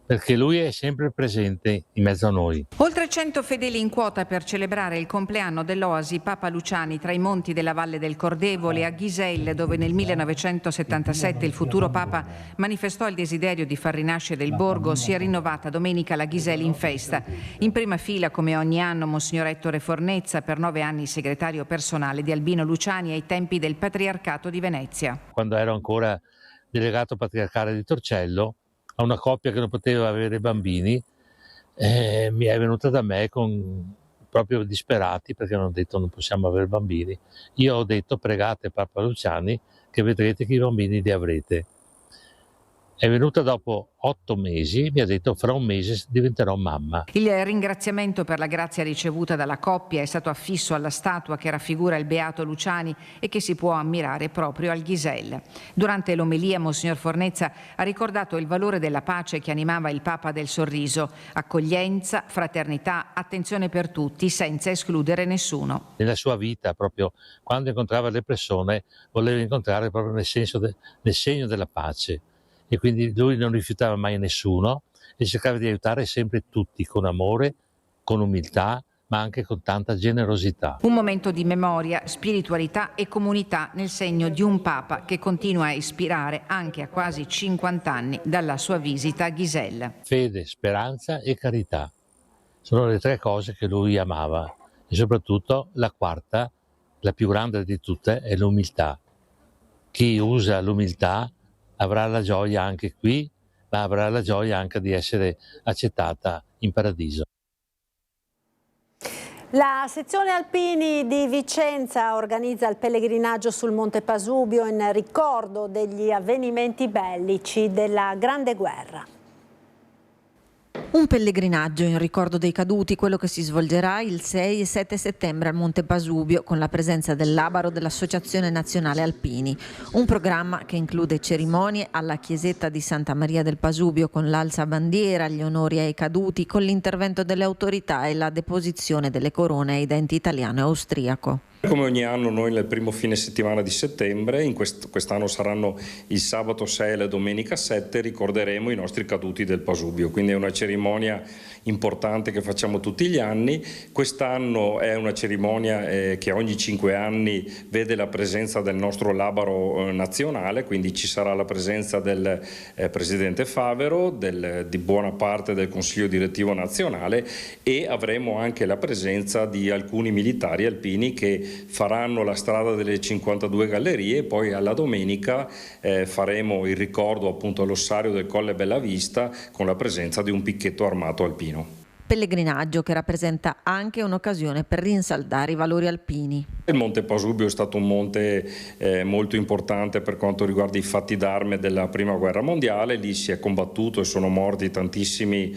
perché lui è sempre presente in mezzo a noi. Oltre 100 fedeli in quota per celebrare il compleanno dell'Oasi Papa Luciani tra i monti della Valle del Cordevole a Ghiselle, dove nel 1977 il futuro Papa manifestò il desiderio di far rinascere il borgo. Si è rinnovata domenica la Ghiselle in Festa. In prima fila, come ogni anno, Monsignor Ettore Fornezza, per 9 anni segretario personale di Albino Luciani ai tempi del Patriarcato di Venezia. Quando ero ancora delegato patriarcale di Torcello, a una coppia che non poteva avere bambini, mi è venuta da me proprio disperati, perché hanno detto non possiamo avere bambini. Io ho detto pregate Papa Luciani che vedrete che i bambini li avrete. È venuta dopo 8 mesi, mi ha detto fra un mese diventerò mamma. Il ringraziamento per la grazia ricevuta dalla coppia è stato affisso alla statua che raffigura il Beato Luciani e che si può ammirare proprio al Ghiselle. Durante l'omelia Monsignor Fornezza ha ricordato il valore della pace che animava il Papa del Sorriso: accoglienza, fraternità, attenzione per tutti, senza escludere nessuno. Nella sua vita, proprio quando incontrava le persone, voleva incontrare proprio nel segno della pace. E quindi lui non rifiutava mai nessuno e cercava di aiutare sempre tutti con amore, con umiltà, ma anche con tanta generosità. Un momento di memoria, spiritualità e comunità nel segno di un Papa che continua a ispirare anche a quasi 50 anni dalla sua visita a Ghiselle. Fede, speranza e carità sono le 3 cose che lui amava, e soprattutto la quarta, la più grande di tutte, è l'umiltà. Chi usa l'umiltà avrà la gioia anche qui, ma avrà la gioia anche di essere accettata in paradiso. La sezione Alpini di Vicenza organizza il pellegrinaggio sul Monte Pasubio in ricordo degli avvenimenti bellici della Grande Guerra. Un pellegrinaggio in ricordo dei caduti, quello che si svolgerà il 6 e 7 settembre al Monte Pasubio con la presenza del Labaro dell'Associazione Nazionale Alpini. Un programma che include cerimonie alla chiesetta di Santa Maria del Pasubio con l'alza bandiera, gli onori ai caduti, con l'intervento delle autorità e la deposizione delle corone ai denti italiano e austriaco. Come ogni anno noi nel primo fine settimana di settembre, quest'anno saranno il sabato 6 e la domenica 7, ricorderemo i nostri caduti del Pasubio, quindi è una cerimonia importante che facciamo tutti gli anni. Quest'anno è una cerimonia che ogni 5 anni vede la presenza del nostro Labaro nazionale, quindi ci sarà la presenza del Presidente Favero, di buona parte del Consiglio Direttivo Nazionale, e avremo anche la presenza di alcuni militari alpini che faranno la strada delle 52 gallerie, e poi alla domenica faremo il ricordo appunto all'ossario del Colle Bellavista con la presenza di un picchetto armato alpino. Pellegrinaggio che rappresenta anche un'occasione per rinsaldare i valori alpini. Il Monte Pasubio è stato un monte molto importante per quanto riguarda i fatti d'arme della Prima Guerra Mondiale. Lì si è combattuto e sono morti tantissimi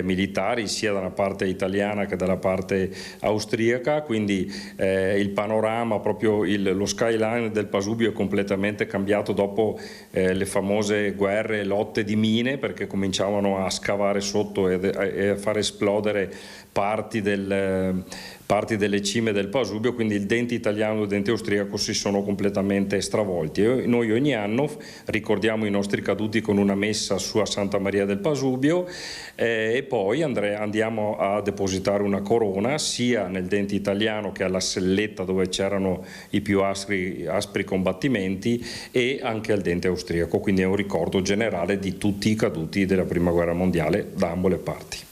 militari, sia dalla parte italiana che dalla parte austriaca, quindi il panorama, proprio lo skyline del Pasubio è completamente cambiato dopo le famose guerre e lotte di mine, perché cominciavano a scavare sotto e a far esplodere erodere parti delle cime del Pasubio, quindi il dente italiano e il dente austriaco si sono completamente stravolti. E noi ogni anno ricordiamo i nostri caduti con una messa su a Santa Maria del Pasubio e poi andiamo a depositare una corona sia nel dente italiano che alla selletta dove c'erano i più aspri combattimenti e anche al dente austriaco, quindi è un ricordo generale di tutti i caduti della Prima Guerra Mondiale da ambo le parti.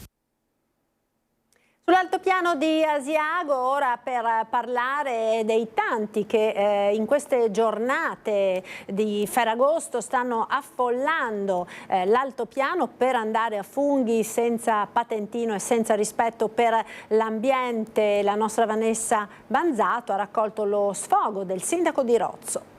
Sull'altopiano di Asiago, ora per parlare dei tanti che in queste giornate di Ferragosto stanno affollando l'altopiano per andare a funghi senza patentino e senza rispetto per l'ambiente. La nostra Vanessa Banzato ha raccolto lo sfogo del sindaco di Rozzo.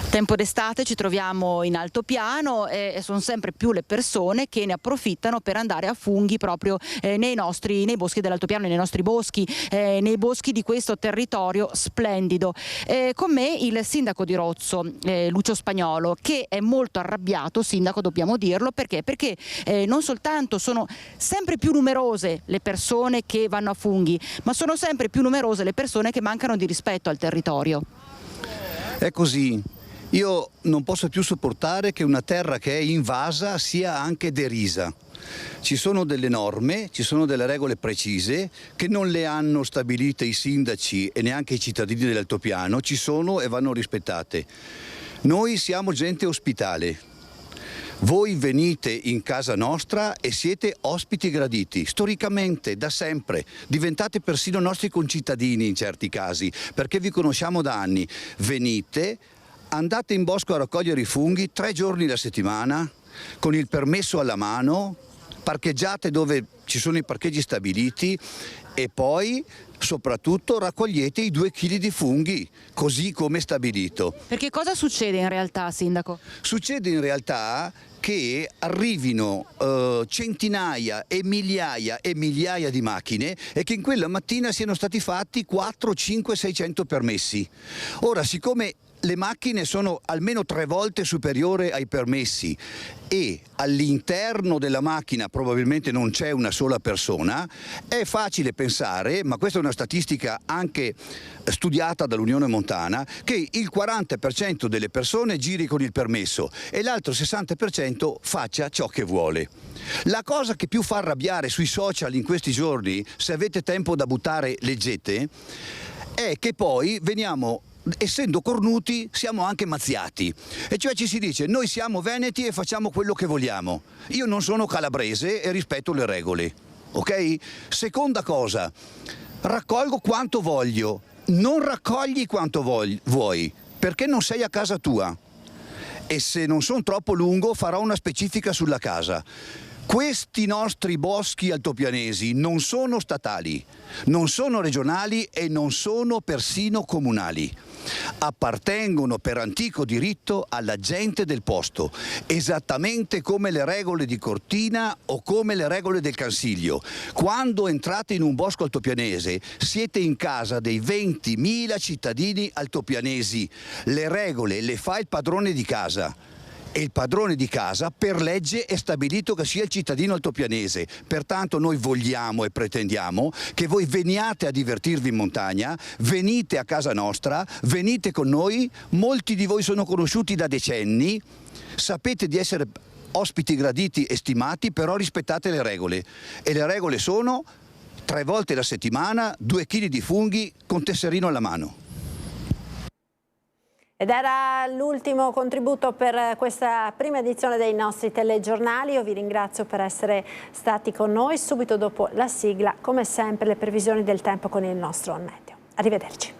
Tempo d'estate, ci troviamo in altopiano e sono sempre più le persone che ne approfittano per andare a funghi proprio nei boschi dell'altopiano, nei nostri boschi, nei boschi di questo territorio splendido. Con me il sindaco di Rozzo, Lucio Spagnolo, che è molto arrabbiato, sindaco dobbiamo dirlo, perché non soltanto sono sempre più numerose le persone che vanno a funghi, ma sono sempre più numerose le persone che mancano di rispetto al territorio. È così. Io non posso più sopportare che una terra che è invasa sia anche derisa. Ci sono delle norme, ci sono delle regole precise che non le hanno stabilite i sindaci e neanche i cittadini dell'altopiano, ci sono e vanno rispettate. Noi siamo gente ospitale. Voi venite in casa nostra e siete ospiti graditi, storicamente, da sempre. Diventate persino nostri concittadini in certi casi, perché vi conosciamo da anni. Venite, andate in bosco a raccogliere i funghi 3 giorni alla settimana, con il permesso alla mano, parcheggiate dove ci sono i parcheggi stabiliti e poi soprattutto raccogliete i 2 kg di funghi, così come stabilito. Perché cosa succede in realtà, sindaco? Succede in realtà che arrivino centinaia e migliaia di macchine e che in quella mattina siano stati fatti 4, 5, 600 permessi. Ora, siccome le macchine sono almeno 3 volte superiori ai permessi e all'interno della macchina probabilmente non c'è una sola persona, è facile pensare, ma questa è una statistica anche studiata dall'Unione Montana, che il 40% delle persone giri con il permesso e l'altro 60% faccia ciò che vuole. La cosa che più fa arrabbiare sui social in questi giorni, se avete tempo da buttare leggete, è che poi veniamo, essendo cornuti, siamo anche mazziati, e cioè ci si dice noi siamo veneti e facciamo quello che vogliamo. Io non sono calabrese e rispetto le regole, ok? Seconda cosa, raccolgo quanto voglio, non raccogli quanto vuoi, perché non sei a casa tua, e se non sono troppo lungo farò una specifica sulla casa. Questi nostri boschi altopianesi non sono statali, non sono regionali e non sono persino comunali. Appartengono per antico diritto alla gente del posto, esattamente come le regole di Cortina o come le regole del Cansiglio. Quando entrate in un bosco altopianese siete in casa dei 20.000 cittadini altopianesi. Le regole le fa il padrone di casa. E il padrone di casa per legge è stabilito che sia il cittadino altopianese. Pertanto noi vogliamo e pretendiamo che voi veniate a divertirvi in montagna, venite a casa nostra, venite con noi. Molti di voi sono conosciuti da decenni, sapete di essere ospiti graditi e stimati, però rispettate le regole. E le regole sono 3 volte la settimana, 2 kg di funghi con tesserino alla mano. Ed era l'ultimo contributo per questa prima edizione dei nostri telegiornali. Io vi ringrazio per essere stati con noi. Subito dopo la sigla, come sempre, le previsioni del tempo con il nostro meteo. Arrivederci.